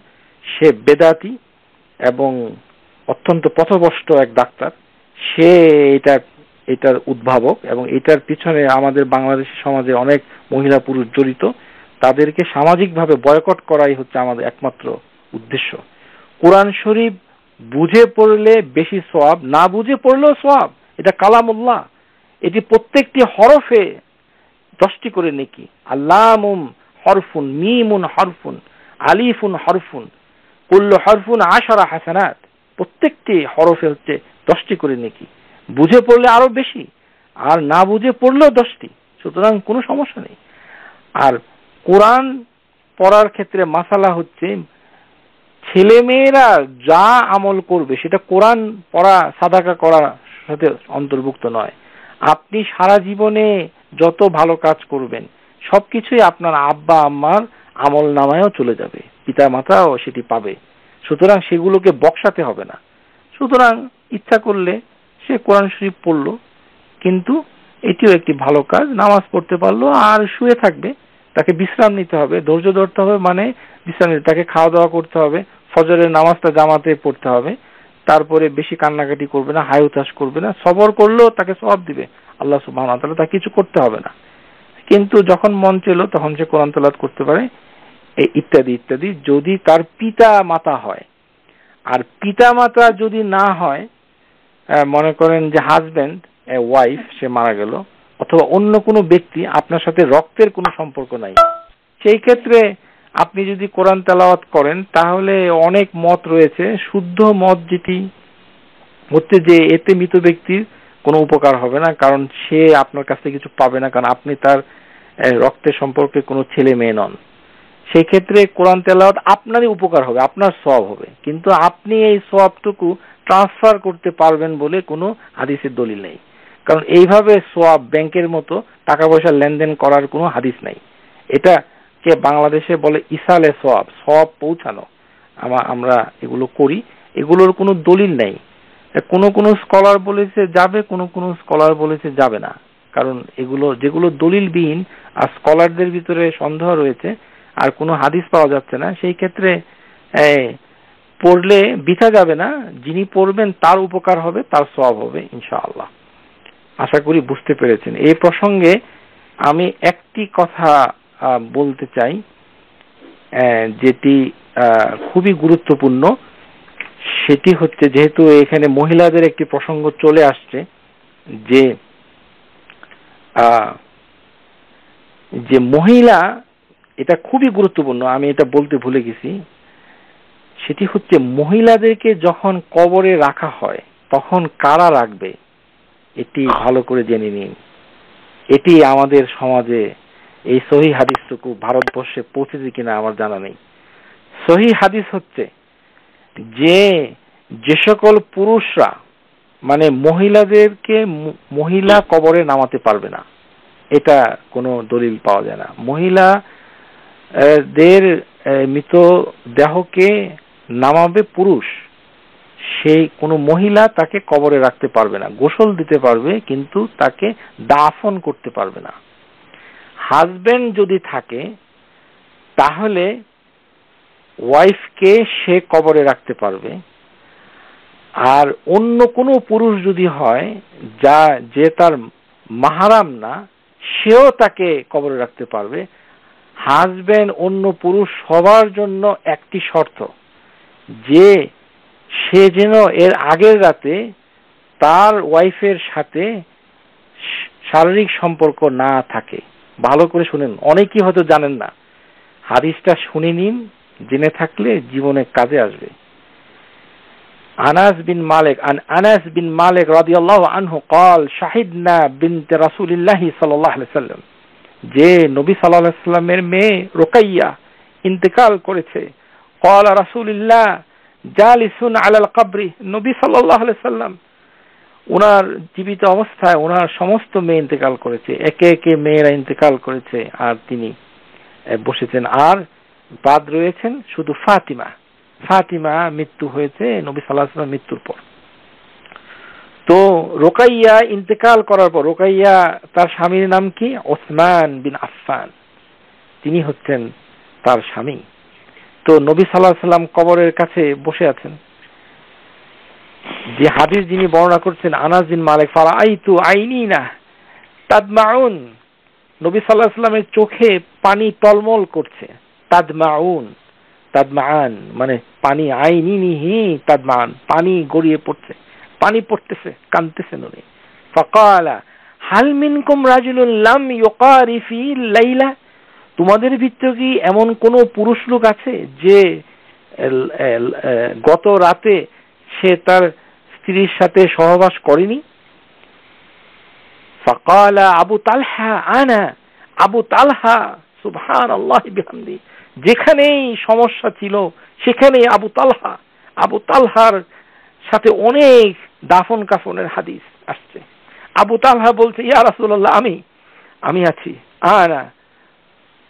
সে বেদাতি এবং অত্যন্ত পথভ্রষ্ট এক ডাক্তার। সে এটার উদ্ভাবক এবং এটার পিছনে আমাদের বাংলাদেশের সমাজে অনেক মহিলা পুরুষ জড়িত। তাদেরকে সামাজিকভাবে বয়কট করাই হচ্ছে আমাদের একমাত্র উদ্দেশ্য। কোরআন শরীফ বুঝে পড়লে বেশি সওয়াব, না বুঝে পড়লেও সওয়াব। এটা কালামুল্লাহ, এটি প্রত্যেকটি হরফে 10টি করে নেকি। আল্লামুম হরফুন, মিমুন হরফুন, আলিফুন হরফুন, কুল্লু হরফুন 10 হাসানাত। প্রত্যেকটি হরফে হচ্ছে 10টি করে নেকি। বুঝে পড়লে আরো বেশি, আর না বুঝে পড়লেও 10টি। সুতরাং কোনো সমস্যা নেই। আর কোরআন পড়ার ক্ষেত্রে মাসালা হচ্ছে ছেলে মেয়েরা যা আমল করবে সেটা কোরআন পড়া, সাদাকা করার সাথে অন্তর্ভুক্ত নয়। আপনি সারা জীবনে যত ভালো কাজ করবেন সবকিছুই আপনার আব্বা আম্মার আমল নামায়ও চলে যাবে, পিতা মাতাও সেটি পাবে। সুতরাং সেগুলোকে বক্সাতে হবে না। সুতরাং ইচ্ছা করলে সে কোরআন শরীফ পড়লো, কিন্তু এটিও একটি ভালো কাজ। নামাজ পড়তে পারলো আর শুয়ে থাকবে, তাকে বিশ্রাম নিতে হবে, ধৈর্য ধরতে হবে, মানে বিশ্রাম নিতে, তাকে খাওয়া দাওয়া করতে হবে, ফজরের নামাজটা জামাতে পড়তে হবে, তারপরে বেশি কান্নাকাটি করবে না, হাই উতাস করবে না, সবর করলেও তাকে সওয়াব দিবে আল্লাহ সুবহানাহু ওয়া তাআলা। তাকে কিছু করতে হবে না। কিন্তু যখন মন চাইলো তখন সে কোরআন তেলাওয়াত করতে পারে, ইত্যাদি ইত্যাদি। যদি তার পিতা মাতা হয়, আর পিতা মাতা যদি না হয়, মনে করেন যে হাজবেন্ড ওয়াইফ সে মারা গেল, অথবা অন্য কোনো ব্যক্তি, আপনার সাথে রক্তের কোনো সম্পর্ক নাই, সেই ক্ষেত্রে আপনি যদি কোরআন তেলাওয়াত করেন তাহলে অনেক মত রয়েছে। শুদ্ধ মত যেটি হচ্ছে যে এতে মৃত ব্যক্তির কোনো উপকার হবে না, কারণ সে আপনার কাছ থেকে কিছু পাবে না, কারণ আপনি তার রক্তের সম্পর্কে কোনো ছেলে মেয়ে নন। সেই ক্ষেত্রে কোরআন তেলাওয়াত আপনারই উপকার হবে, আপনার সওয়াব হবে, কিন্তু আপনি এই সওয়াবটুকু ট্রান্সফার করতে পারবেন বলে কোনো হাদিসের দলিল নেই। কারণ এইভাবে সওয়াব ব্যাংকের মতো টাকা পয়সা লেনদেন করার কোনো হাদিস নাই। এটা কে বাংলাদেশে বলে ইসালে সওয়াব, সওয়াব পৌঁছানো। আমরা এগুলো করি, এগুলোর কোনো দলিল নেই। কোন স্কলার বলেছে যাবে, কোন স্কলার বলেছে যাবে না। কারণ এগুলো যেগুলো দলিলবিহীন আর স্কলারদের ভিতরে সন্দেহ রয়েছে আর কোনো হাদিস পাওয়া যাচ্ছে না, সেই ক্ষেত্রে পড়লে বৃথা যাবে না। যিনি পড়বেন তার উপকার হবে, তার সওয়াব হবে ইনশাআল্লাহ। আশা করি বুঝতে পেরেছেন। এই প্রসঙ্গে আমি একটি কথা বলতে চাই, যেটি খুবই গুরুত্বপূর্ণ। সেটি হচ্ছে, যেহেতু এখানে মহিলাদের একটি প্রসঙ্গ চলে আসছে, যে মহিলা, এটা খুবই গুরুত্বপূর্ণ, আমি এটা বলতে ভুলে গেছি। সেটি হচ্ছে মহিলাদেরকে যখন কবরে রাখা হয় তখন কারা রাখবে, এটি ভালো করে জেনে নিন। এটি আমাদের সমাজে এই সহিহ হাদিসটুকু ভারতবর্ষে পৌঁছেছে কিনা আমার জানা নেই। সহিহ হাদিস হচ্ছে যে সকল পুরুষরা, মানে মহিলাদেরকে মহিলা কবরে নামাতে পারবে না, এটা কোনো দলিল পাওয়া যায় না। মহিলাদের মৃত দেহকে নামাবে পুরুষ, সেই কোনো মহিলা তাকে কবরে রাখতে পারবে না। গোসল দিতে পারবে কিন্তু তাকে দাফন করতে পারবে না। হাজবেন্ড যদি থাকে তাহলে ওয়াইফকে সে কবরে রাখতে পারবে, আর অন্য কোনো পুরুষ যদি হয় যে তার মাহরাম না, সেও তাকে কবরে রাখতে পারবে। হাজবেন্ড অন্য পুরুষ সবার জন্য একটি শর্ত, যে সে যেন এর আগের রাতে তার ওয়াইফের সাথে শারীরিক সম্পর্ক না থাকে। ভালো করে শুনেন, অনেকেই হয়তো জানেন না, হাদিসটা শুনে নিন, জেনে থাকলে জীবনে কাজে আসবে। আনাস বিন মালিক আনাস বিন মালিক রাদিয়াল্লাহু আনহু قال শাহিদনা বিনতে রাসূলিল্লাহি সাল্লাল্লাহু আলাইহি ওয়াসাল্লাম, যে নবী সাল্লাল্লাহু আলাইহি ওয়াসাল্লামের মেয়ে রুকাইয়া ইন্তেকাল করেছে। قال রাসূলুল্লাহ জালিসুন আলাল কবরি, নবী সাল্লাল্লাহু আলাইহি ওয়াসাল্লাম ওনার জীবিত অবস্থায় ওনার সমস্ত মেয়ে ইন্তেকাল করেছে, একে একে মেয়েরা ইন্তেকাল করেছে, আর তিনি বসেছেন, আর বাদ রয়েছেন শুধু ফাতিমা। ফাতিমা মৃত্যু হয়েছে নবী সাল্লাল্লাহু আলাইহি ওয়াসাল্লাম মৃত্যুর পর। তো রুকাইয়া ইন্তেকাল করার পর, রুকাইয়া তার স্বামীর নাম কি? ওসমান বিন আফফান, তিনি হচ্ছেন তার স্বামী। তো নবী সাল্লাল্লাহু আলাইহি ওয়াসাল্লাম কবরের কাছে বসে আছেন। যে হাদিস যিনি বর্ণনা করছেন আনাস বিন মালিক, ফারাআইতু আইনিনা তাদমাউন, নবী সাল্লাল্লাহু আলাইহি ওয়াসাল্লামের চোখে পানি টলমল করছে। তাদমাউন, তাদমান মানে পানি, আইনিহি তাদমান, পানি গড়িয়ে পড়ছে, পানি পড়তেছে, কাঁদতেছেন উনি। ফাকালা হাল মিনকুম রাজুলুন লাম ইউকারি ফি লাইলা, তোমাদের ভিতরে কি এমন কোন পুরুষ লোক আছে যে গত রাতে সে তার স্ত্রীর সাথে সহবাস করেনি? ফাকালা আবু তালহা আনা, আবু তালহা, সুবহানাল্লাহি বিহামদি, যেখানেই সমস্যা ছিল সেখানেই আবু তালহা, আবু তালহার সাথে অনেক দাফন কাফনের হাদিস আসছে। আবু তালহা বলছে ইয়া রাসূলুল্লাহ, আমি আছি। আনা,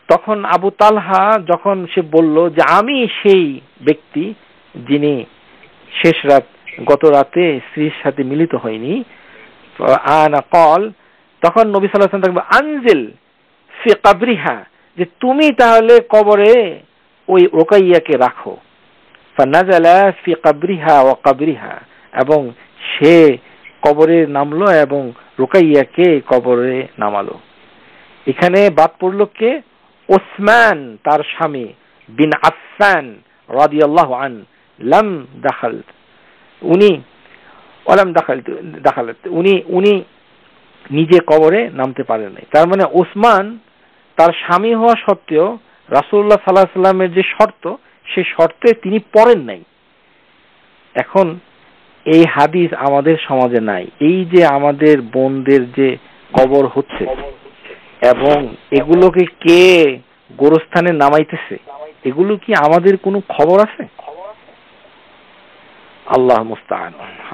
তখন আবু তালহা যখন সে বলল যে আমি সেই ব্যক্তি যিনি শেষ রাত, গত রাতে স্ত্রীর সাথে মিলিত হয়নি, আনা কল, তখন নবী সাল্লাল্লাহু আলাইহি ওয়াসাল্লাম তাকে আনজিল ফি কবরিহা, যে তুমি তাহলে কবরে ওই রুকাইয়াকে রাখো। ফানাজালা ফি কবরিহা ওয়া কবরিহা, এবং সে কবরে নামলো এবং রুকাইয়াকে কবরে নামালো। এখানে বাদ পড়লো কে? ওসমান তার স্বামী বিন আফফান রাদিয়াল্লাহু আন, লাম দাখালত, উনি ওলাম দাখালত, উনি নিজে কবরে নামতে পারেন নাই। তার মানে ওসমান তার স্বামী হওয়া সত্ত্বেও রাসূলুল্লাহ সাল্লাল্লাহু আলাইহি ওয়াসাল্লামের যে শর্ত, সেই শর্তে তিনি পড়েন নাই। এখন এই হাদিস আমাদের সমাজে নাই। এই যে আমাদের বোনদের যে কবর হচ্ছে এবং এগুলোকে কে গোরস্থানে নামাইতেছে, এগুলো কি আমাদের কোনো খবর আছে? আল্লাহ মুস্তাআন,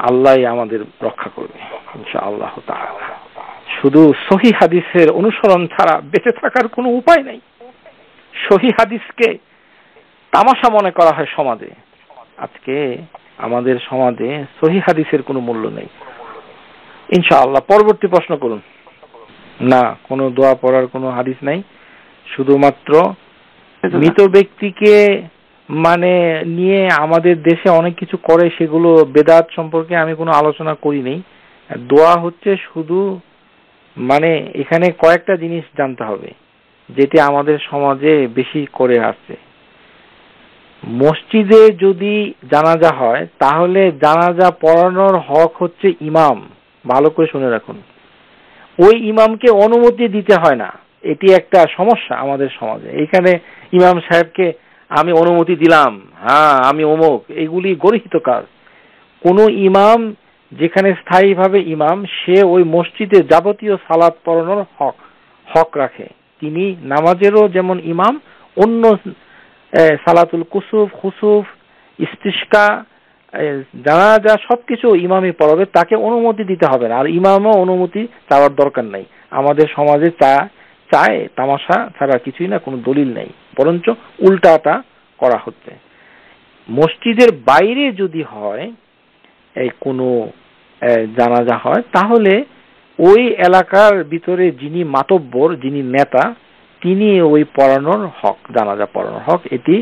আল্লাহই আমাদের রক্ষা করবে ইনশাআল্লাহ তাআলা। শুধু সহিহ হাদিসের অনুসরণ ছাড়া বেঁচে থাকার কোনো উপায় নাই। সহিহ হাদিসকে তামাশা মনে করা হয় সমাজে। আজকে আমাদের সমাজে সহিহ হাদিসের কোনো মূল্য নেই। ইনশাআল্লাহ পরবর্তী প্রশ্ন করুন। না, কোনো দোয়া পড়ার কোনো হাদিস নাই, শুধুমাত্র মৃত ব্যক্তিকে মানে নিয়ে আমাদের দেশে অনেক কিছু করে, সেগুলো বেদাত সম্পর্কে আমি কোনো আলোচনা করি নাই। দোয়া হচ্ছে শুধু, মানে এখানে কয়েকটা জিনিস জানতে হবে যেটি আমাদের সমাজে বেশি করে আসছে। মসজিদে যদি জানাজা হয় তাহলে জানাজা পড়ানোর হক হচ্ছে ইমাম। ভালো করে শুনে রাখুন, ওই ইমামকে অনুমতি দিতে হয় না। এটি একটা সমস্যা আমাদের সমাজে। এখানে ইমাম সাহেবকে আমি অনুমতি দিলাম, হ্যাঁ আমি অমুক, এগুলি গর্হিত কাজ। কোন ইমাম যেখানে স্থায়ীভাবে ইমাম, সে ওই মসজিদে যাবতীয় সালাত পড়ানোর হক রাখে। তিনি নামাজেরও যেমন ইমাম, অন্য সালাতুল কুসুফ, খুসুফ, ইস্তিসকা, জানাজা সবকিছু ইমামই পড়াবে, তাকে অনুমতি দিতে হবে না। আর ইমামও অনুমতি চাওয়ার দরকার নাই। আমাদের সমাজে চায় তামাশা ছাড়া কিছুই না, কোনো দলিল নেই, বরঞ্চ উল্টাটা করা হচ্ছে। মসজিদের বাইরে যদি হয় এই কোনো জানাজা হয়, তাহলে ওই এলাকার ভিতরে যিনি মাতব্বর, যিনি নেতা, তিনি ওই পড়ানোর হক, জানাজা পড়ানোর হক। এটি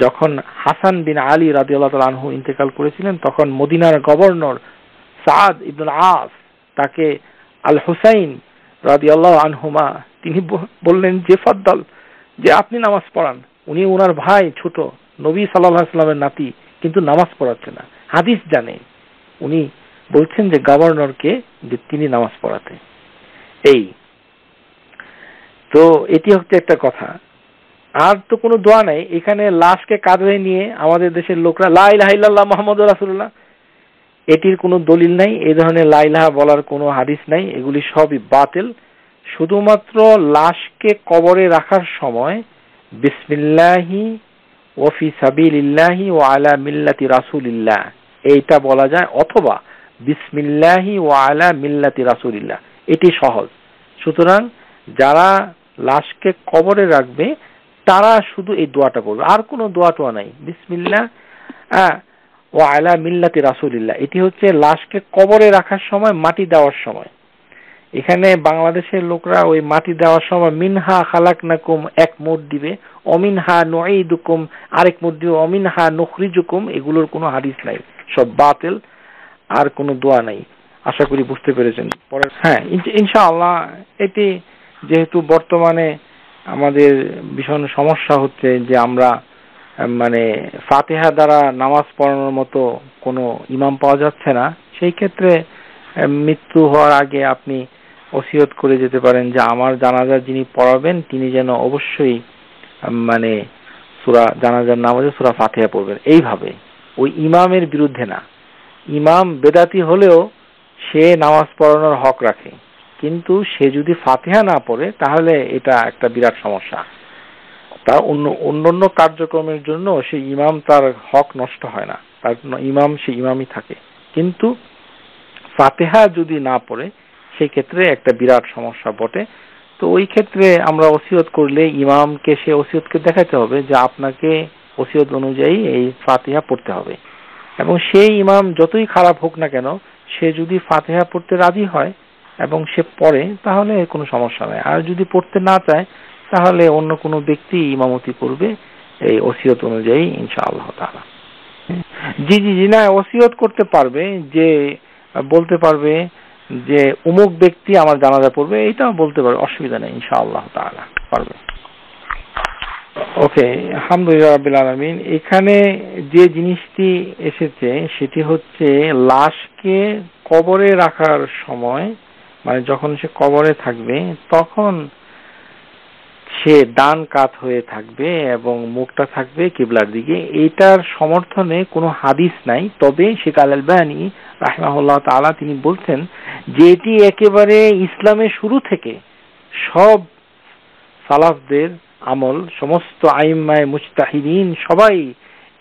যখন হাসান বিন আলী রাদিয়াল্লাহু তাআলা আনহু ইন্তেকাল করেছিলেন, তখন মদিনার গভর্নর সাদ ইবনুল আস তাকে আল হুসাইন রাদিয়াল্লাহু আনহুমা, তিনি বললেন যে ফাদ্দাল, যে আপনি নামাজ পড়ান। উনি ওনার ভাই, ছোট নবী সাল্লাল্লাহু আলাইহি ওয়াসাল্লামের নাতি, কিন্তু নামাজ পড়াচ্ছে না, হাদিস জানে। উনি বলছেন যে গভর্নরকে যে তিনি নামাজ পড়াতে। এই তো এটি হচ্ছে একটা কথা। আর তো কোনো দোয়া নাই। এখানে লাশকে কাঁধে নিয়ে আমাদের দেশের লোকরা লা ইলাহা ইল্লাল্লাহ মুহাম্মাদুর রাসূলুল্লাহ, এটির কোনো দলিল নাই, এই ধরনের লা ইলাহা বলার কোনো হাদিস নাই, এগুলি সবই বাতিল। শুধুমাত্র লাশকে কবরে রাখার সময় বিসমিল্লাহি ওয়া ফি সাবিলিল্লাহি ওয়া আলা মিল্লাতি রাসূলিল্লাহ এইটা বলা যায়, অথবা বিসমিল্লাহি ওয়া আলা মিল্লাতি রাসূলিল্লাহ, এটি সহজ। সুতরাং যারা লাশকে কবরে রাখবে তারা শুধু এই দোয়াটা করবে, আর কোনো দোয়া নাই। বিসমিল্লাহ ওয়া আলা মিল্লাতি রাসূলিল্লাহ, এটি হচ্ছে লাশকে কবরে রাখার সময়, মাটি দেওয়ার সময়। এখানে বাংলাদেশের লোকরা ওই মাটি দেওয়ার সময় মিনহা খালাকনাকুম এক মুঠ দিবে, অমিনহা নুঈদুকুম আরেক মুঠ দিবে, অমিনহা নুখরিজুকুম, এগুলোর কোনো হাদিস নাই, সব বাতিল, আর কোনো দোয়া নাই। আশা করি বুঝতে পেরেছেন। পরে হ্যাঁ, ইনশাআল্লাহ এটি যেহেতু বর্তমানে আমাদের ভীষণ সমস্যা হচ্ছে যে আমরা মানে ফাতিহা দ্বারা নামাজ পড়ানোর মতো কোনো ইমাম পাওয়া যাচ্ছে না, সেই ক্ষেত্রে মৃত্যু হওয়ার আগে আপনি ওসিয়ত করে যেতে পারেন যে আমার জানাজা যিনি পড়াবেন তিনি যেন অবশ্যই মানে সূরা জানাজার নামাজে সূরা ফাতিহা পড়বেন, এইভাবে, ওই ইমামের বিরুদ্ধে না। ইমাম বেদাতি হলেও সে নামাজ পড়ানোর হক রাখে, কিন্তু সে যদি ফাতিহা না পড়ে তাহলে এটা একটা বিরাট সমস্যা। তার অন্য কার্যক্রমের জন্য সেই ইমাম তার হক নষ্ট হয় না, তার ইমাম সেই ইমামই থাকে, কিন্তু ফাতিহা যদি না পড়ে সেই ক্ষেত্রে একটা বিরাট সমস্যা বটে। তো ওই ক্ষেত্রে আমরা ওসিয়ত করলে ইমামকে সে ওসিয়তকে দেখাতে হবে যে আপনাকে ওসিয়ত অনুযায়ী এই ফাতিহা পড়তে হবে, এবং সেই ইমাম যতই খারাপ হোক না কেন সে যদি ফাতিহা পড়তে রাজি হয় এবং সে পড়ে তাহলে কোনো সমস্যা নেই, আর যদি পড়তে না চায় তাহলে অন্য কোনো ব্যক্তি ইমামতি করবে এই ওসিয়ত অনুযায়ী ইনশাআল্লাহ তাআলা। জি জি জি না, ওসিয়ত করতে পারবে, যে বলতে পারবে যে অমুক ব্যক্তি আমার জানাজা পড়বে, এইটাও বলতে পারবে, অসুবিধা নেই, ইনশাআল্লাহ তাআলা পারবে। ওকে, আলহামদুলিল্লাহ রাব্বিল আলামিন। এখানে যে জিনিসটি এসেছে সেটি হচ্ছে লাশকে কবরে রাখার সময়, মানে যখন সে কবরে থাকবে তখন সে ডান কাত হয়ে থাকবে এবং মুখটা থাকবে কিবলার দিকে। এইটার সমর্থনে কোনো হাদিস নাই, তবে শেখ আল আলবানী রাহিমাহুল্লাহ তাআলা তিনি বলছেন যে এটি একেবারে ইসলামের শুরু থেকে সব সালাফদের আমল, সমস্ত আইম্মায়ে মুজতাহিদিন সবাই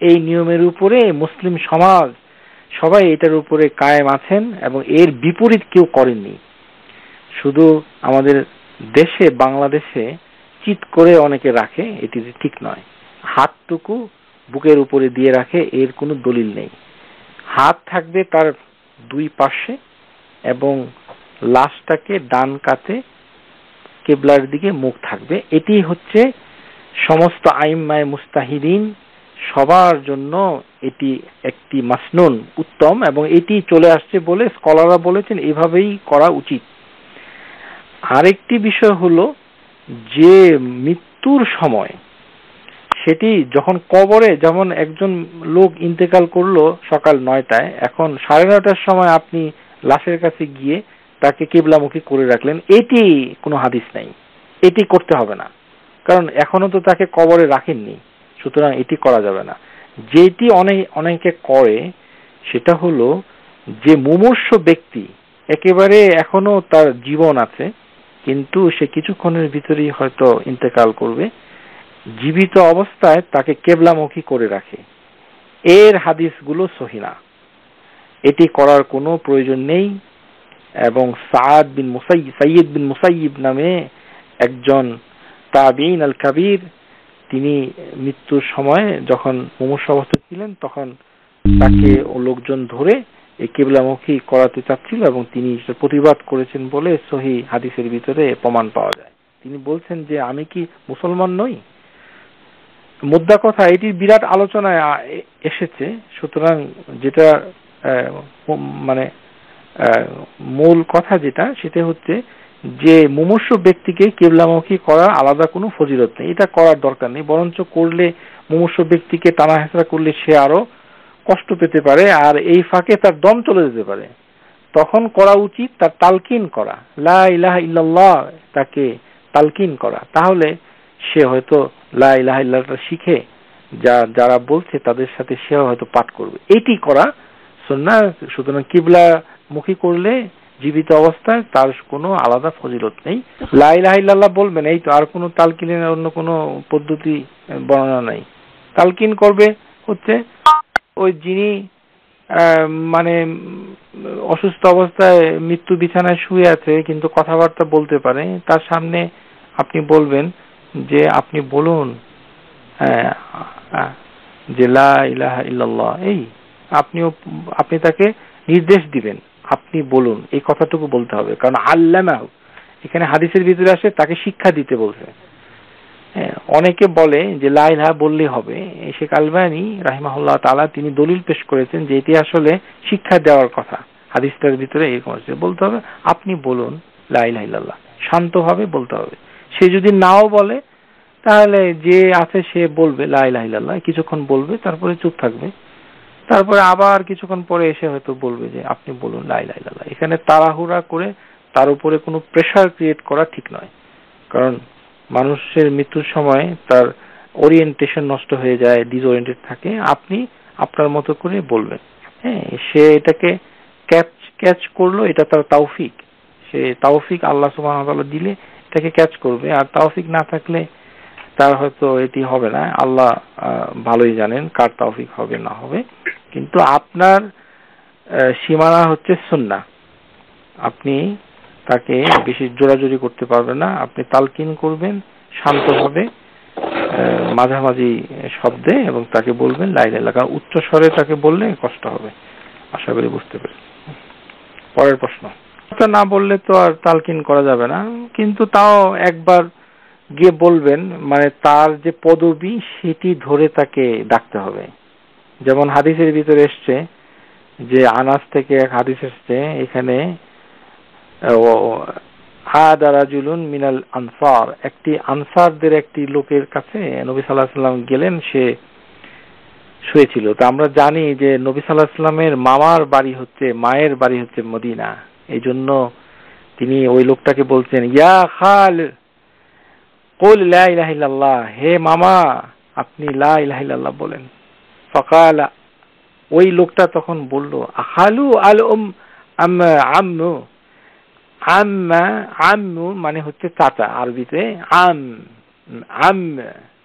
এই নিয়মের উপরে, মুসলিম সমাজ সবাই এটার উপরে কায়েম আছেন এবং এর বিপরীত কেউ করেননি। শুধু আমাদের দেশে, বাংলাদেশে চিৎ করে অনেকে রাখে, এটি ঠিক নয়। হাতটুকু বুকের উপরে দিয়ে রাখে, এর কোনো দলিল নেই। হাত থাকবে তার দুই পাশে এবং লাশটাকে ডান কাতে কিবলার দিকে মুখ থাকবে। এটি হচ্ছে সমস্ত আইম্মায়ে মুজতাহিদিন সবার জন্য এটি একটি মাসনুন, উত্তম, এবং এটি চলে আসছে বলে স্কলাররা বলেছেন এভাবেই করা উচিত। আরেকটি বিষয় হলো যে মৃত্যুর সময়, সেটি যখন কবরে, যেমন একজন লোক ইন্তেকাল করলো সকাল 9টায়, এখন 9:30টার সময় আপনি লাশের কাছে গিয়ে তাকে কিবলামুখী করে রাখলেন, এটি কোনো হাদিস নাই, এটি করতে হবে না, কারণ এখনো তো তাকে কবরে রাখেননি, সুতরাং এটি করা যাবে না। যেটি অনেকে করে সেটা হলো যে মুমূর্ষ ব্যক্তি, একেবারে এখনো তার জীবন আছে কিন্তু সে কিছুক্ষণের ভিতরেই হয়তো ইন্তেকাল করবে, জীবিত অবস্থায় তাকে কিবলামুখী করে রাখে। এর হাদিসগুলো সহিহ না, এটি করার কোনো প্রয়োজন নেই। এবং সাঈদ বিন মুসাইয়িব নামে একজন তাবিঈন আল কাবীর, তিনি মৃত্যুর সময় যখন মুমূর্ষু অবস্থায় ছিলেন তখন তাকে লোকজন ধরে এই কিবলামুখী করাতে চাচ্ছিল এবং তিনি প্রতিবাদ করেছেন বলে সহিহ হাদিসের ভিতরে প্রমাণ পাওয়া যায়। তিনি বলছেন যে আমি কি মুসলমান নই? মুদ্রা কথা, এটির বিরাট আলোচনায় এসেছে। সুতরাং যেটা মানে মূল কথা যেটা, সেটা হচ্ছে যে মুমূর্ষু ব্যক্তিকে কিবলামুখী করার আলাদা কোনো ফজিলত নেই, এটা করার দরকার নেই। বরঞ্চ করলে মুমূর্ষু ব্যক্তিকে টানা হেঁচড়া করলে সে আরো কষ্ট পেতে পারে, আর এই ফাঁকে তার দম চলে যেতে পারে। তখন করা উচিত তার তালকিন করা, লা ইলাহা ইল্লাল্লাহ, তাকে তালকিন করা, তাহলে সে হয়তো লা ইলাহা ইল্লাল্লাহটা শিখে যারা বলছে তাদের সাথে সে হয়তো পাঠ করবে। এটি করা সুন্নাহ। সুতরাং কিবলা মুখী করলে জীবিত অবস্থায় তার কোনো আলাদা ফজিলত নেই। লা ইলাহা ইল্লাল্লাহ বলবেন, এই তো, আর কোনো তালকিনের অন্য কোনো পদ্ধতি বর্ণনা নাই। তালকিন করবে হচ্ছে ওই যিনি মানে অসুস্থ অবস্থায় মৃত্যু বিছানায় শুয়ে আছে কিন্তু কথাবার্তা বলতে পারে, তার সামনে আপনি বলবেন যে আপনি বলুন যে লা ইলাহা ইল্লাল্লাহ, এই আপনি তাকে নির্দেশ দিবেন, আপনি বলুন, এই কথাটুকু বলতে হবে। কারণ আল্লামাহু এখানে হাদিসের ভিতরে আসে তাকে শিক্ষা দিতে বলছে। অনেকে বলে যে লা ইলাহা বললেই হবে। শেখ আলবানী রাহিমাহুল্লাহ তাআলা তিনি দলিল পেশ করেছেন যে এটি আসলে শিক্ষা দেওয়ার কথা। হাদিসটার ভিতরে এরকম আছে, বলতে হবে আপনি বলুন লা ইলাহা ইল্লাল্লাহ, শান্তভাবে বলতে হবে। সে যদি নাও বলে তাহলে যে আছে সে বলবে লা ইলাহা ইল্লাল্লাহ, কিছুক্ষণ বলবে, তারপরে চুপ থাকবে, তারপরে আবার কিছুক্ষণ পরে এসে হয়তো বলবে যে আপনি বলুন লা ইলাহা ইল্লাল্লাহ। এখানে তাড়াহুড়া করে তার উপরে কোনো প্রেসার ক্রিয়েট করা ঠিক নয়। কারণ মানুষের মৃত্যুর সময় তার ওরিয়েন্টেশন নষ্ট হয়ে যায়, ডিসওরিয়েন্টেড থাকে। আপনি আপনার মতো করে বলবেন। হ্যাঁ, সে এটাকে ক্যাচ করলো, এটা তার তৌফিক। সে তৌফিক আল্লাহ সুবহানাহু ওয়া তাআলা দিলে এটাকে ক্যাচ করবে, আর তৌফিক না থাকলে তার হয়তো এটি হবে না। আল্লাহ ভালোই জানেন কার তৌফিক হবে না হবে। কিন্তু আপনার সীমানা হচ্ছে সুন্নাহ। আপনি তাকে বেশি জোরাজুরি করতে পারবেন না। আপনি তালকিন করবেন শান্তভাবে, মাঝামাঝি শব্দে, এবং তাকে বলবেন লা ইলাহা ইল্লাল্লাহ। কারণ উচ্চ স্বরে তাকে বললে কষ্ট হবে। আশা করি বুঝতে পেরেছেন। পরের প্রশ্ন। না বললে তো আর তালকিন করা যাবে না, কিন্তু তাও একবার গিয়ে বলবেন, মানে তার যে পদবি সেটি ধরে তাকে ডাকতে হবে। যেমন হাদিসের ভিতরে এসছে যে আনাস থেকে এক হাদিস এসছে, এখানে হাদা রাজুলুন মিনাল আনসার, একটি আনসারদের একটি লোকের কাছে নবী সাল্লাল্লাহু আলাইহি ওয়াসাল্লাম গেলেন, সে শুয়েছিল। তো আমরা জানি যে নবী সাল্লাল্লাহু আলাইহি ওয়াসাল্লামের মায়ের বাড়ি হচ্ছে মদিনা। এই জন্য তিনি ওই লোকটাকে বলছেন, ইয়া খাল কুল লা ইলাহা ইল্লাল্লাহ, হে মামা আপনি লা ইলাহা ইল্লাল্লাহ বলেন। ফাকালা, ওই লোকটা তখন বলল, আখালু আল আম্মু, আম্মু মানে হচ্ছে চাচা, আরবিতে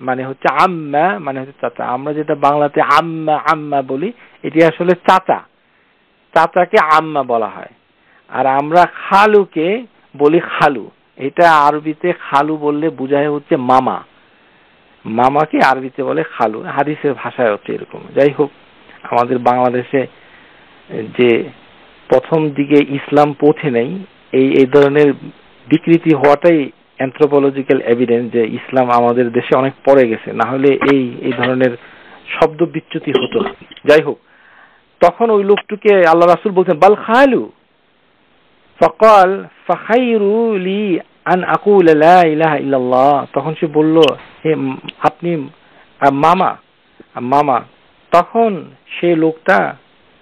মানে হচ্ছে আম্মা মানে হচ্ছে চাচা। আমরা যেটা বাংলাতে আম্মা বলি, এটি আসলে চাচাকে আম্মা বলা হয়। আর আমরা খালুকে বলি খালু। এটা আরবিতে খালু বললে বোঝায় হচ্ছে মামাকে আরবিতে বলে খালু। হাদিসের ভাষায় হচ্ছে এরকম। যাই হোক, আমাদের বাংলাদেশে যে প্রথম দিকে ইসলাম পৌঁছে নেই, এই ধরনের বিকৃতি হওয়াটাই অ্যানথ্রোপোলজিক্যাল এভিডেন্স যে ইসলাম আমাদের দেশে অনেক পরে গেছে, না হলে এই ধরনের শব্দ বিচ্যুতি হতো না। যাই হোক, তখন ওই লোকটিকে আল্লাহ রাসূল বলছেন বাল খালু, ফাকাল ফাখাইরু লি আন আকুল লা ইলাহা ইল্লাল্লাহ। তখন সে বলল, হে আপনি মামা। তখন সেই লোকটা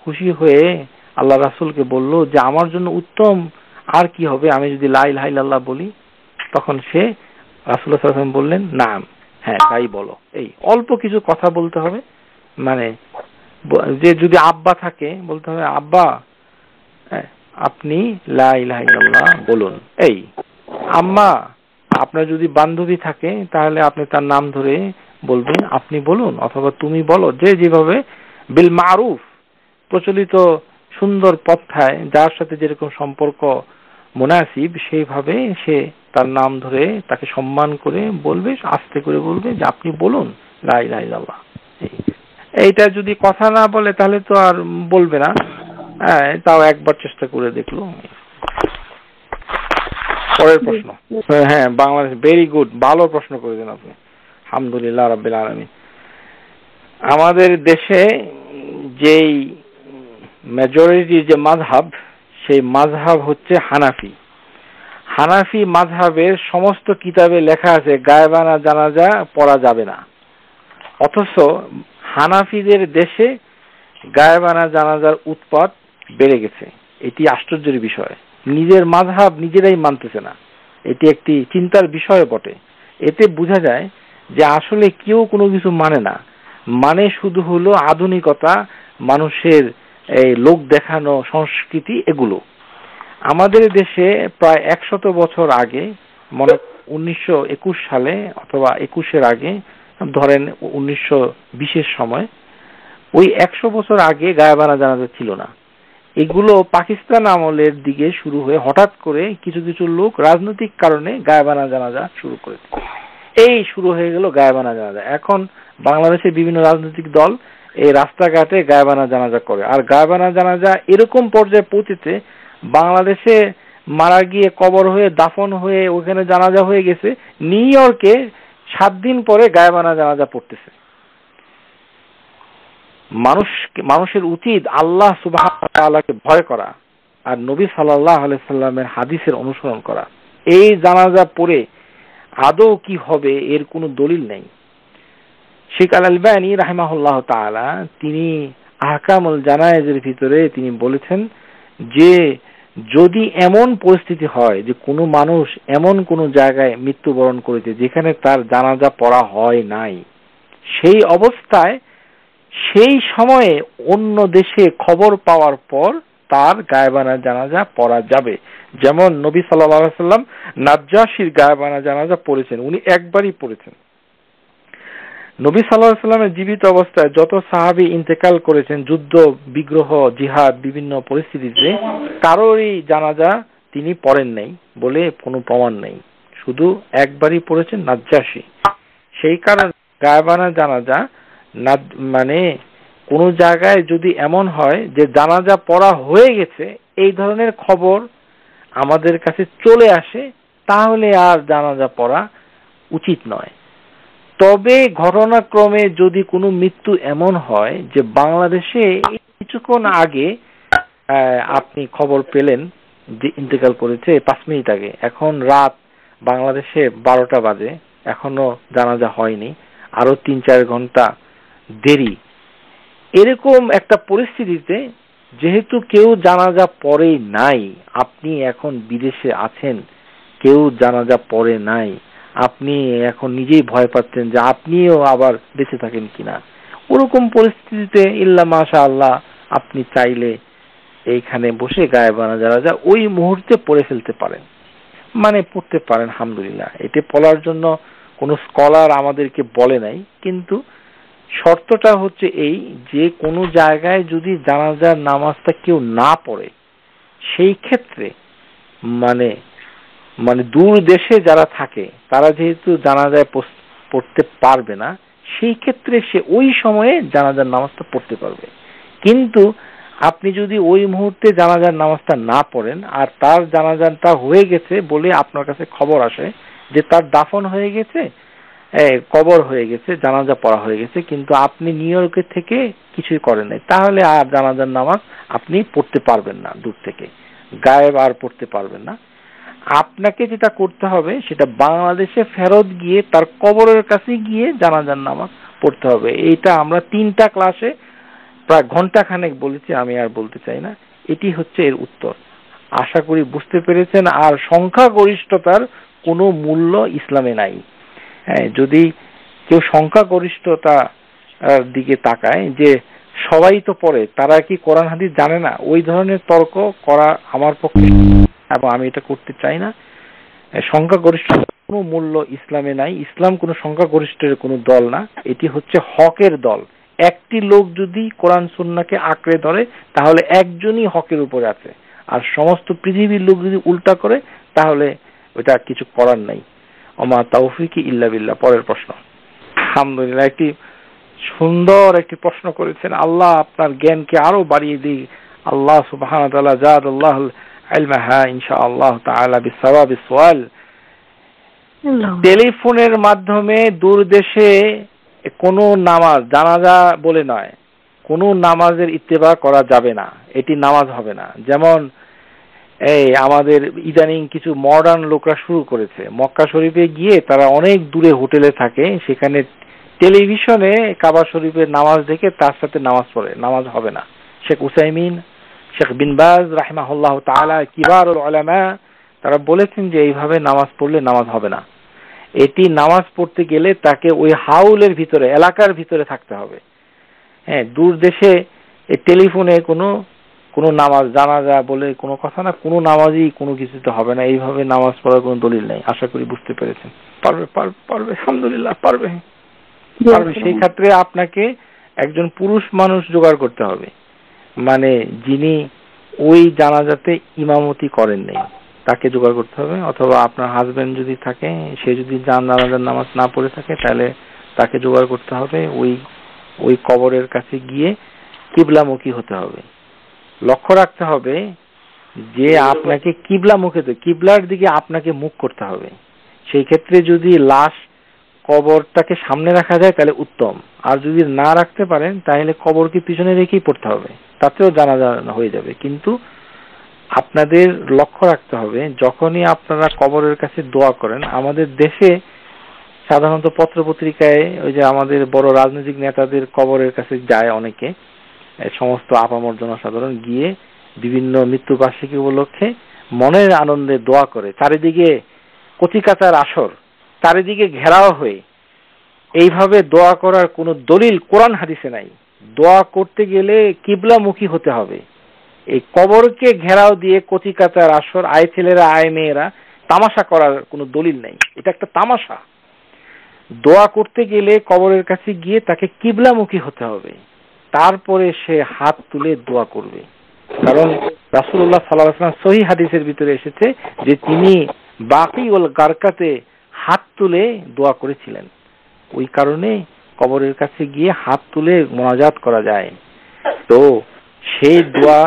খুশি হয়ে আল্লাহ রাসূলকে বলল যে আমার জন্য উত্তম আর কি হবে আমি যদি লা ইলাহা ইল্লাল্লাহ বলি। তখন সে রাসূলুল্লাহ সাল্লাল্লাহু আলাইহি ওয়াসাল্লাম বললেন, নাম, হ্যাঁ তাই বলো। এই অল্প কিছু কথা বলতে হবে, মানে যে যদি আব্বা থাকে বলতে হবে, আব্বা আপনি লা ইলাহা ইল্লাল্লাহ বলুন। এই আম্মা, আপনার যদি বান্ধবী থাকে তাহলে আপনি তার নাম ধরে বলবেন আপনি বলুন, অথবা তুমি বলো, যে যেভাবে বিল মারুফ প্রচলিত সুন্দর পন্থায় যার সাথে যেরকম সম্পর্ক মুনাসিব সেইভাবে সে তার নাম ধরে তাকে সম্মান করে বলবে, আস্তে করে বলবে যে আপনি বলুন লা ইলাহা ইল্লাল্লাহ। এইটা যদি কথা না বলে তাহলে তো আর বলবে না। হ্যাঁ, তাও একবার চেষ্টা করে দেখলো। পরের প্রশ্ন। হ্যাঁ, বাংলাদেশ, ভেরি গুড, ভালো প্রশ্ন করেছেন আপনি, আলহামদুলিল্লাহ রাব্বিল আলামিন। আমাদের দেশে যেই মেজরিটি যে মাযহাব, সেই মাযহাব হচ্ছে হানাফি মাযহাবের সমস্ত কিতাবে লেখা আছে গায়বানা জানাজা পড়া যাবে না। অথচ হানাফিদের দেশে গায়বানা জানাজার উৎপাত বেড়ে গেছে। এটি আশ্চর্যের বিষয়। নিজের মাযহাব নিজেরাই মানতেছে না, এটি একটি চিন্তার বিষয় বটে। এতে বোঝা যায় যে আসলে কেউ কোনো কিছু মানে না, মানে শুধু হলো আধুনিকতা, মানুষের এই লোক দেখানো সংস্কৃতি, এগুলো আমাদের দেশে প্রায় 100 বছর আগে, মনে 1921 সালে অথবা 21-এর আগে, ধরেন 1920-এর সময়, ওই 100 বছর আগে গায়েবানা জানাজা ছিল না। এগুলো পাকিস্তান আমলের দিকে শুরু হয়ে হঠাৎ করে কিছু কিছু লোক রাজনৈতিক কারণে গায়েবানা জানাজা শুরু করেছে। এই শুরু হয়ে গেল গায়েবানা জানাজা। এখন বাংলাদেশের বিভিন্ন রাজনৈতিক দল এই রাস্তাঘাটে গায়েবানা জানাজা করে। আর গায়েবানা জানাজা এরকম পর্যায়ে পৌঁছেছে, বাংলাদেশে মারা গিয়ে কবর হয়ে দাফন হয়ে ওখানে জানাজা হয়ে গেছে, নিউ ইয়র্কে 7 দিন পরে গায়েবানা জানাজা পড়তেছে। মানুষের উচিত আল্লাহ সুবহানাহু ওয়া তাআলাকে ভয় করা আর নবী সাল্লাল্লাহু আলাইহি সাল্লামের হাদিসের অনুসরণ করা। এই জানাজা পড়ে আদৌ কি হবে এর কোনো দলিল নেই। শেখ আল-আলবানী রাহিমাহুল্লাহ তাআলা তিনি আহকামুল জানায়েজের ভিতরে তিনি বলেছেন যে যদি এমন পরিস্থিতি হয় যে কোনো মানুষ এমন কোনো জায়গায় মৃত্যুবরণ করেছে যেখানে তার জানাজা পড়া হয় নাই, সেই অবস্থায় সেই সময়ে অন্য দেশে খবর পাওয়ার পর তার গায়েবানা জানাজা পড়া যাবে। যেমন নবী সাল্লাল্লাহু আলাইহি সাল্লাম নাজ্জাশীর গায়েবানা জানাজা পড়েছেন, উনি একবারই পড়েছেন। নবী সাল্লাল্লাহু আলাইহি সাল্লামের জীবিত অবস্থায় যত সাহাবী ইন্তেকাল করেছেন যুদ্ধ বিগ্রহ জিহাদ বিভিন্ন পরিস্থিতিতে, কারোরই জানাজা তিনি পড়েন নাই বলে কোনো প্রমাণ নেই, শুধু একবারই পড়েছেন নাজ্জাশী। সেই কারণে গায়েবানা জানাজা মানে কোন জায়গায় যদি এমন হয় যে জানাজা পড়া হয়ে গেছে, এই ধরনের খবর আমাদের কাছে চলে আসে, তাহলে আর জানাজা পড়া উচিত নয়। তবে ঘটনাক্রমে যদি কোনো মৃত্যু এমন হয় যে বাংলাদেশে কিছুক্ষণ আগে আপনি খবর পেলেন যে ইন্তেকাল করেছে 5 মিনিট আগে, এখন রাত বাংলাদেশে 12টা বাজে, এখনো জানাজা হয়নি, আরো 3-4 ঘন্টা দেরি, এরকম একটা পরিস্থিতিতে যেহেতু কেউ জানাজা পড়ে নাই, আপনি এখন বিদেশে আছেন, কেউ জানাজা পড়ে নাই, আপনি এখন নিজেই ভয় পাচ্ছেন যে আপনিও আবার বেঁচে থাকেন কিনা, ওরকম পরিস্থিতিতে ইল্লা মাশাআল্লাহ আপনি চাইলে এইখানে বসে গায়েবানা জানাজা ওই মুহূর্তে পড়ে ফেলতে পারেন, মানে পড়তে পারেন। আলহামদুলিল্লাহ, এটি পড়ার জন্য কোনো স্কলার আমাদেরকে বলে নাই, কিন্তু শর্তটা হচ্ছে এই যে কোনো জায়গায় যদি জানাজার নামাজটা কেউ না পড়ে, সেই ক্ষেত্রে মানে দূর দেশে যারা থাকে তারা যেহেতু জানাজায় পড়তে পারবে না, সেই ক্ষেত্রে সে ওই সময়ে জানাজার নামাজটা পড়তে পারবে। কিন্তু আপনি যদি ওই মুহূর্তে জানাজার নামাজটা না পড়েন আর তার জানাজাটা হয়ে গেছে বলে আপনার কাছে খবর আসে যে তার দাফন হয়ে গেছে, কবর হয়ে গেছে, জানাজা পড়া হয়ে গেছে, কিন্তু আপনি নিউ ইয়র্কে থেকে কিছুই করেন নাই, তাহলে আর জানাজার নামাজ আপনি পড়তে পারবেন না, দূর থেকে গায়েব আর পড়তে পারবেন না। আপনাকে যেটা করতে হবে সেটা বাংলাদেশে ফেরত গিয়ে তার কবরের কাছে গিয়ে জানাজার নামাজ পড়তে হবে। এইটা আমরা 3টা ক্লাসে প্রায় ঘন্টাখানেক বলেছি, আমি আর বলতে চাই না। এটি হচ্ছে এর উত্তর। আশা করি বুঝতে পেরেছেন। আর সংখ্যাগরিষ্ঠতার কোনো মূল্য ইসলামে নাই। হ্যাঁ, যদি কেউ সংখ্যাগরিষ্ঠতার দিকে তাকায় যে সবাই তো পড়ে, তারা কি কোরআন হাদিস জানে না, ওই ধরনের তর্ক করা আমার পক্ষে, এবং আমি এটা করতে চাই না। সংখ্যাগরিষ্ঠতার কোনো মূল্য ইসলামে নাই। ইসলাম কোনো সংখ্যাগরিষ্ঠের কোনো দল না, এটি হচ্ছে হকের দল। একটি লোক যদি কোরআন সুন্নাহকে আঁকড়ে ধরে তাহলে একজনই হকের উপরে আছে, আর সমস্ত পৃথিবীর লোক যদি উল্টা করে তাহলে ওটা কিছু করার নাই। ওমা তাওফিকি ইল্লা বিল্লাহ। পরের প্রশ্ন। আলহামদুলিল্লাহ, একটি সুন্দর একটি প্রশ্ন করেছেন। আল্লাহ আপনার জ্ঞানকে আরো বাড়িয়ে দিই। আল্লাহ সুবহানাহু ওয়া তাআলা জাদাল্লাহুল ইলমাহা ইনশাআল্লাহ তাআলা বিসওয়াবিস সুআল। টেলিফোনের মাধ্যমে দূর দেশে কোনো নামাজ, জানাজা বলে নয়, কোনো নামাজের ইত্তেবা করা যাবে না, এটি নামাজ হবে না। যেমন এই আমাদের ইদানিং কিছু মডার্ন লোকরা শুরু করেছে, মক্কা শরীফে গিয়ে তারা অনেক দূরে হোটেলে থাকে, সেখানে টেলিভিশনে কাবা শরীফের নামাজ দেখে তার সাথে নামাজ পড়ে, নামাজ হবে না। শেখ উসাইমিন, শেখ বিন বাজ রাহিমাহুল্লাহ তাআলা, কিবারুল উলামা, তারা বলেছেন যে এইভাবে নামাজ পড়লে নামাজ হবে না। এটি নামাজ পড়তে গেলে তাকে ওই হাউলের ভিতরে, এলাকার ভিতরে থাকতে হবে। হ্যাঁ, দূর দেশে এই টেলিফোনে কোনো নামাজ জানাজা বলে কোনো কথা না, কোনো নামাজই কোনো কিছুতে হবে না, এইভাবে নামাজ পড়ার কোনো দলিল নাই। আশা করি বুঝতে পেরেছেন। পারবে আলহামদুলিল্লাহ পারবে। সেই ক্ষেত্রে আপনাকে একজন পুরুষ মানুষ জোগাড় করতে হবে, মানে যিনি ওই জানাজাতে ইমামতি করেন নাই তাকে জোগাড় করতে হবে, অথবা আপনার হাজবেন্ড যদি থাকে, সে যদি জানাজার নামাজ না পড়ে থাকে, তাহলে তাকে জোগাড় করতে হবে। ওই কবরের কাছে গিয়ে কিবলামুখী হতে হবে। লক্ষ্য রাখতে হবে যে আপনাকে কিবলার দিকে আপনাকে মুখ করতে হবে। সেই ক্ষেত্রে যদি লাশ কবরটাকে সামনে রাখা যায় তাহলে উত্তম, আর যদি না রাখতে পারেন তাহলে কবরকে পিছনে রেখেই পড়তে হবে, তাতেও জানাজা হয়ে যাবে। কিন্তু আপনাদের লক্ষ্য রাখতে হবে, যখনই আপনারা কবরের কাছে দোয়া করেন, আমাদের দেশে সাধারণত পত্রপত্রিকায় ওই যে আমাদের বড় রাজনৈতিক নেতাদের কবরের কাছে যায় অনেকে, সমস্ত আপামর জনসাধারণ গিয়ে বিভিন্ন মৃত্যুবার্ষিকী উপলক্ষে মনের আনন্দে দোয়া করে, চারিদিকে কচিকাচার আসর, চারিদিকে ঘেরাও হয়ে। এইভাবে দোয়া করার কোনো দলিল কোরআন হাদিসে নাই। দোয়া করতে গেলে কিবলামুখী হতে হবে। এই কবরকে ঘেরাও দিয়ে কচিকাচার আসর, আয় ছেলেরা আয় মেয়েরা তামাশা করার কোনো দলিল নেই, এটা একটা তামাশা। দোয়া করতে গেলে কবরের কাছে গিয়ে তাকে কিবলামুখী হতে হবে, তারপরে সে হাত তুলে দোয়া করবে। কারণ রাসূলুল্লাহ সাল্লাল্লাহু আলাইহি ওয়াসাল্লাম সহিহ হাদিসের ভিতরে এসেছে যে তিনি বাকিউল গারকাতে হাত তুলে দোয়া করেছিলেন। ওই কারণে কবরের কাছে গিয়ে হাত তুলে মুনাজাত করা যায়। তো সেই দোয়া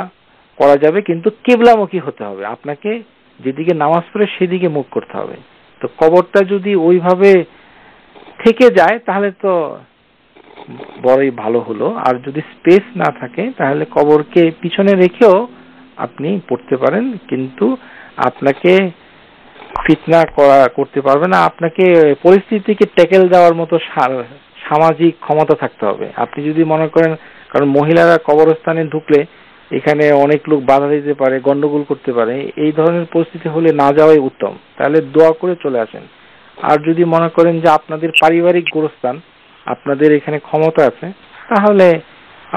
করা যাবে, কিন্তু কিবলামুখী হতে হবে। আপনাকে যেদিকে নামাজ পড়ে সেদিকে মুখ করতে হবে। তো কবরটা যদি ওইভাবে থেকে যায় তাহলে তো বড়ই ভালো হলো। আর যদি স্পেস না থাকে তাহলে কবরকে পিছনে রেখেও আপনি পড়তে পারেন, কিন্তু আপনাকে ফিতনা করতে পারবে না। আপনাকে পরিস্থিতিকে ট্যাকেল দেওয়ার মতো সামাজিক ক্ষমতা থাকতে হবে। আপনি যদি মনে করেন, কারণ মহিলারা কবরস্থানে ঢুকলে এখানে অনেক লোক বাধা দিতে পারে, গন্ডগোল করতে পারে, এই ধরনের পরিস্থিতি হলে না যাওয়াই উত্তম। তাহলে দোয়া করে চলে আসেন। আর যদি মনে করেন যে আপনাদের পারিবারিক গোরস্থান, আপনাদের এখানে ক্ষমতা আছে, তাহলে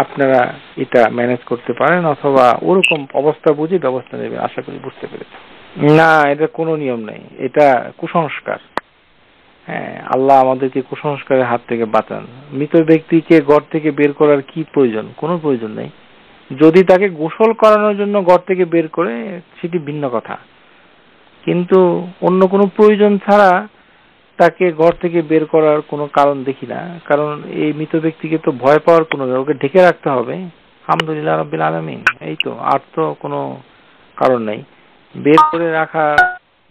আপনারা এটা ম্যানেজ করতে পারেন, অথবা ওরকম অবস্থা বুঝে ব্যবস্থা নেবেন। আশা করি বুঝতে পেরেছেন। না, এটা কোনো নিয়ম নেই, এটা কুসংস্কার। হ্যাঁ, আল্লাহ আমাদেরকে কুসংস্কারের হাত থেকে বাঁচান। মৃত ব্যক্তিকে ঘর থেকে বের করার কি প্রয়োজন? কোনো প্রয়োজন নেই। যদি তাকে গোসল করানোর জন্য ঘর থেকে বের করে, সেটি ভিন্ন কথা, কিন্তু অন্য কোনো প্রয়োজন ছাড়া তাকে ঘর থেকে বের করার কোনো কারণ দেখি না। কারণ এই মৃত ব্যক্তিকে তো ভয় পাওয়ার কোনো, ওকে ঢেকে রাখতে হবে। আলহামদুলিল্লাহ রাব্বিল আলামিন, এই তো, আর তো কোনো কারণ নেই। বের করে রাখা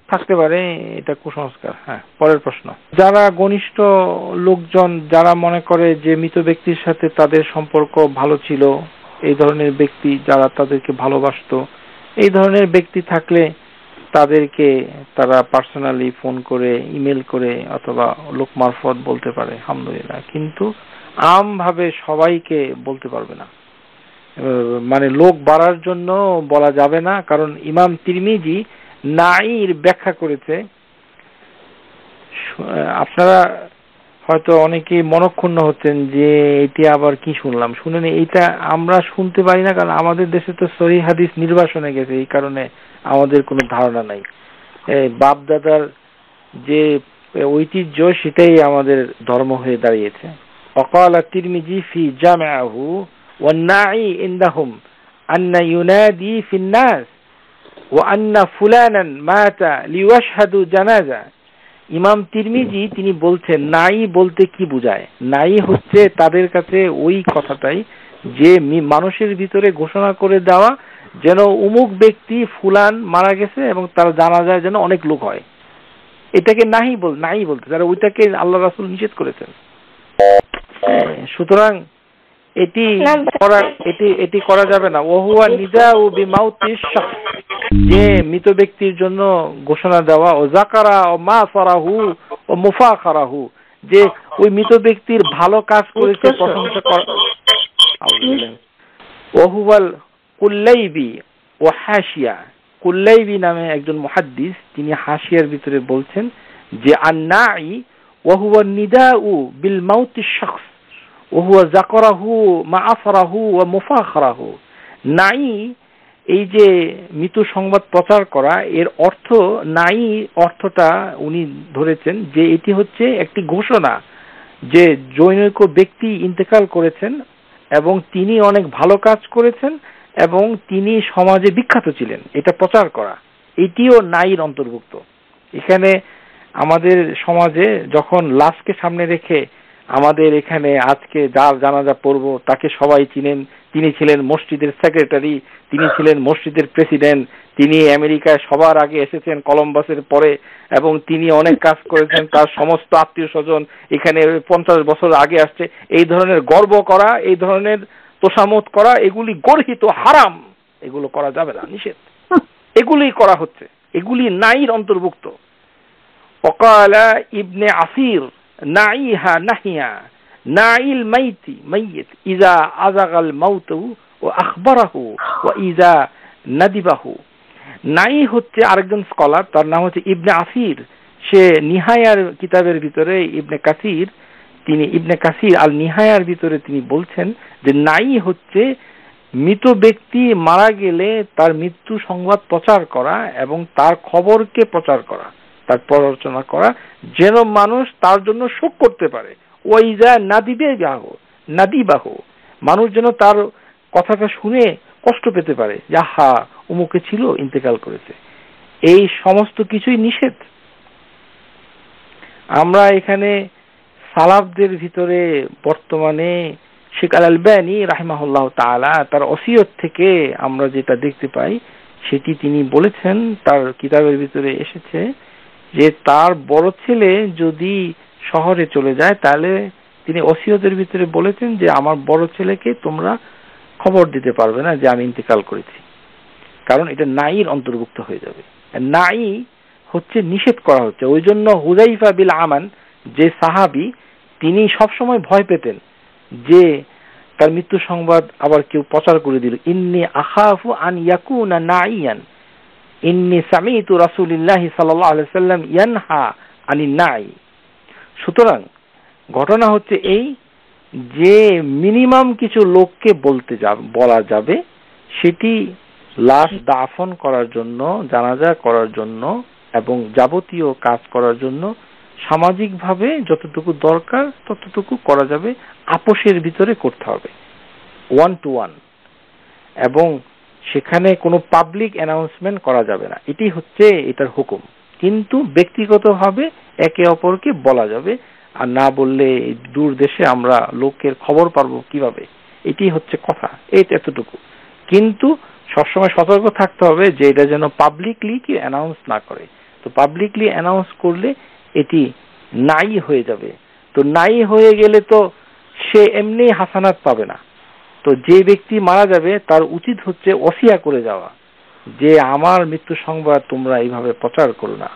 থাকতে পারে, এটা কুসংস্কার। হ্যাঁ, পরের প্রশ্ন। যারা ঘনিষ্ঠ লোকজন, যারা মনে করে যে মৃত ব্যক্তির সাথে তাদের সম্পর্ক ভালো ছিল, এই ধরনের ব্যক্তি যারা তাদেরকে ভালোবাসতো, এই ধরনের ব্যক্তি থাকলে তাদেরকে তারা পার্সোনালি ফোন করে, ইমেল করে, অথবা লোক মারফত বলতে পারে, আলহামদুলিল্লাহ। কিন্তু আমভাবে সবাইকে বলতে পারবে না, মানে লোক বাড়ার জন্য বলা যাবে না। কারণ ইমাম তিরমিজি নাঈর ব্যাখ্যা করেছে। আপনারা হয়তো অনেকেই মনক্ষুণ্ণ হচ্ছেন যে এটি আবার কি শুনলাম। শুনেন, এইটা আমরা শুনতে পারি না, কারণ আমাদের দেশে তো সহিহ হাদিস নির্বাসনে গেছে, এই কারণে আমাদের কোনো ধারণা নাই। বাপ দাদার যে ঐতিহ্য, সেটাই আমাদের ধর্ম হয়ে দাঁড়িয়েছে। وقال الترمذي في جامعه والناعي عندهم أن ينادي في الناس وأن فلانا مات ليشهدوا جنازة। ইমাম তিরমিজি তিনি বলছেন, নাই বলতে কি বোঝায়? নাই হচ্ছে তাদের কাছে ওই কথাটাই যে মানুষের ভিতরে ঘোষণা করে দেওয়া যেন অমুক ব্যক্তি ফুলান মারা গেছে এবং তার জানাজায় যেন অনেক লোক হয়, এটাকে নাই বলতে, তারা ওইটাকে আল্লাহ রাসূল নিষেধ করেছেন। সুতরাং এটি করা যাবে না। ওহুয়া নিদাউ বিমাউতিশ শাখস, যে মৃত ব্যক্তির জন্য ঘোষণা দেওয়া, ও যাকারা ও মা ফারাহু ও মুফাখারাহু, যে ওই মৃত ব্যক্তির ভালো কাজ করেছে প্রশংসা করা। ওহুয়াল কুল্লাইবি ও হাশিয়া, কুল্লাইবি নামে একজন মুহাদ্দিস, তিনি হাশিয়ার ভিতরে বলছেন যে আন-নাঈ ওহুয়া নিদাউ বিল মাউতিশ শাখস ওহুয়া জাকরাহু মা আফরাহু ওয়া মুফাখরাহু। নাই এই যে মৃত্যু সংবাদ প্রচার করা, এর অর্থ নাই অর্থটা উনি ধরেছেন যে এটি হচ্ছে একটি ঘোষণা যে জনৈক ব্যক্তি ইন্তেকাল করেছেন এবং তিনি অনেক ভালো কাজ করেছেন এবং তিনি সমাজে বিখ্যাত ছিলেন, এটা প্রচার করা, এটিও নাইর অন্তর্ভুক্ত। এখানে আমাদের সমাজে যখন লাশকে সামনে রেখে আমাদের এখানে আজকে যার জানাজা পড়ব তাকে সবাই চিনেন, তিনি ছিলেন মসজিদের সেক্রেটারি, তিনি ছিলেন মসজিদের প্রেসিডেন্ট, তিনি আমেরিকায় সবার আগে এসেছেন কলম্বাসের পরে এবং তিনি অনেক কাজ করেছেন, তার সমস্ত আত্মীয় স্বজন এখানে 50 বছর আগে আসছে, এই ধরনের গর্ব করা, এই ধরনের তোষামত করা, এগুলি গর্হিত, হারাম, এগুলো করা যাবে না, নিষেধ। এগুলি করা হচ্ছে, এগুলি নাইর অন্তর্ভুক্ত। ওয়াকালা ইবনে আসির নাইহা নাহিয়া নাইল মাইতি মাইয়িত ইযা আযাগাল মাউতু ওয়া আখবারাহু ওয়া ইযা নাদিবাহু। নাই হচ্ছে আরেকজন স্কলার, তার নাম হচ্ছে ইবনে আসির। সে নিহায়ার কিতাবের ভিতরে ইবনে কাসির আল নিহায়ার ভিতরে তিনি বলছেন যে নাই হচ্ছে মৃত ব্যক্তি মারা গেলে তার মৃত্যু সংবাদ প্রচার করা এবং তার খবরকে প্রচার করা, তার প্ররোচনা করা, যেন মানুষ তার জন্য শোক করতে পারে। ওয়াইজা নাদিবাহ, মানুষ যেন তার কথাটা শুনে কষ্ট পেতে পারে, যাহা অমুকে ছিল, ইন্তেকাল করেছে। এই সমস্ত কিছুই নিষেধ। আমরা এখানে সালাফদের ভিতরে বর্তমানে শেখ আল আলবানী রাহিমাহুল্লাহ তাআলা তার ওসিয়ত থেকে আমরা যেটা দেখতে পাই সেটি তিনি বলেছেন, তার কিতাবের ভিতরে এসেছে যে তার বড় ছেলে যদি শহরে চলে যায় তাহলে তিনি ওসিয়তের ভিতরে বলেছেন যে আমার বড় ছেলেকে তোমরা খবর দিতে পারবে না যে আমি ইন্তেকাল করেছি, কারণ এটা নাইর অন্তর্ভুক্ত হয়ে যাবে। নাই হচ্ছে নিষেধ করা হচ্ছে। ওই জন্য হুযাইফা বিল আমান যে সাহাবী, তিনি সবসময় ভয় পেতেন যে তার মৃত্যু সংবাদ আবার কেউ প্রচার করে দিল। ইন্নী আখাফু আন ইয়াকুনা নাইয়ান ইন্নী সামিতু রাসূলুল্লাহি সাল্লাল্লাহু আলাইহি ওয়াসাল্লাম ইয়ানহা আনিন নাই। সুতরাং ঘটনা হচ্ছে এই যে মিনিমাম কিছু লোককে বলা যাবে, সেটি লাশ দাফন করার জন্য, জানাজা করার জন্য এবং যাবতীয় কাজ করার জন্য সামাজিকভাবে যতটুকু দরকার ততটুকু করা যাবে, আপোষের ভিতরে করতে হবে, 1 to 1, এবং সেখানে কোনো পাবলিক অ্যানাউন্সমেন্ট করা যাবে না। এটি হচ্ছে এটার হুকুম। কিন্তু ব্যক্তিগতভাবে একে অপরকে বলা যাবে, আর না বললে দূর দেশে আমরা লোকের খবর পাবো কিভাবে, এটি হচ্ছে কথা, এতটুকু। কিন্তু সবসময় সতর্ক থাকতে হবে যে এটা যেন পাবলিকলি কি অ্যানাউন্স না করে। তো পাবলিকলি অ্যানাউন্স করলে এটি নাই হয়ে যাবে। তো নাই হয়ে গেলে তো সে এমনি হাসানাত পাবে না। তো যে ব্যক্তি মারা যাবে তার উচিত হচ্ছে ওসিয়া করে যাওয়া যে আমার মৃত্যু সংবাদ তোমরা এইভাবে প্রচার করো না।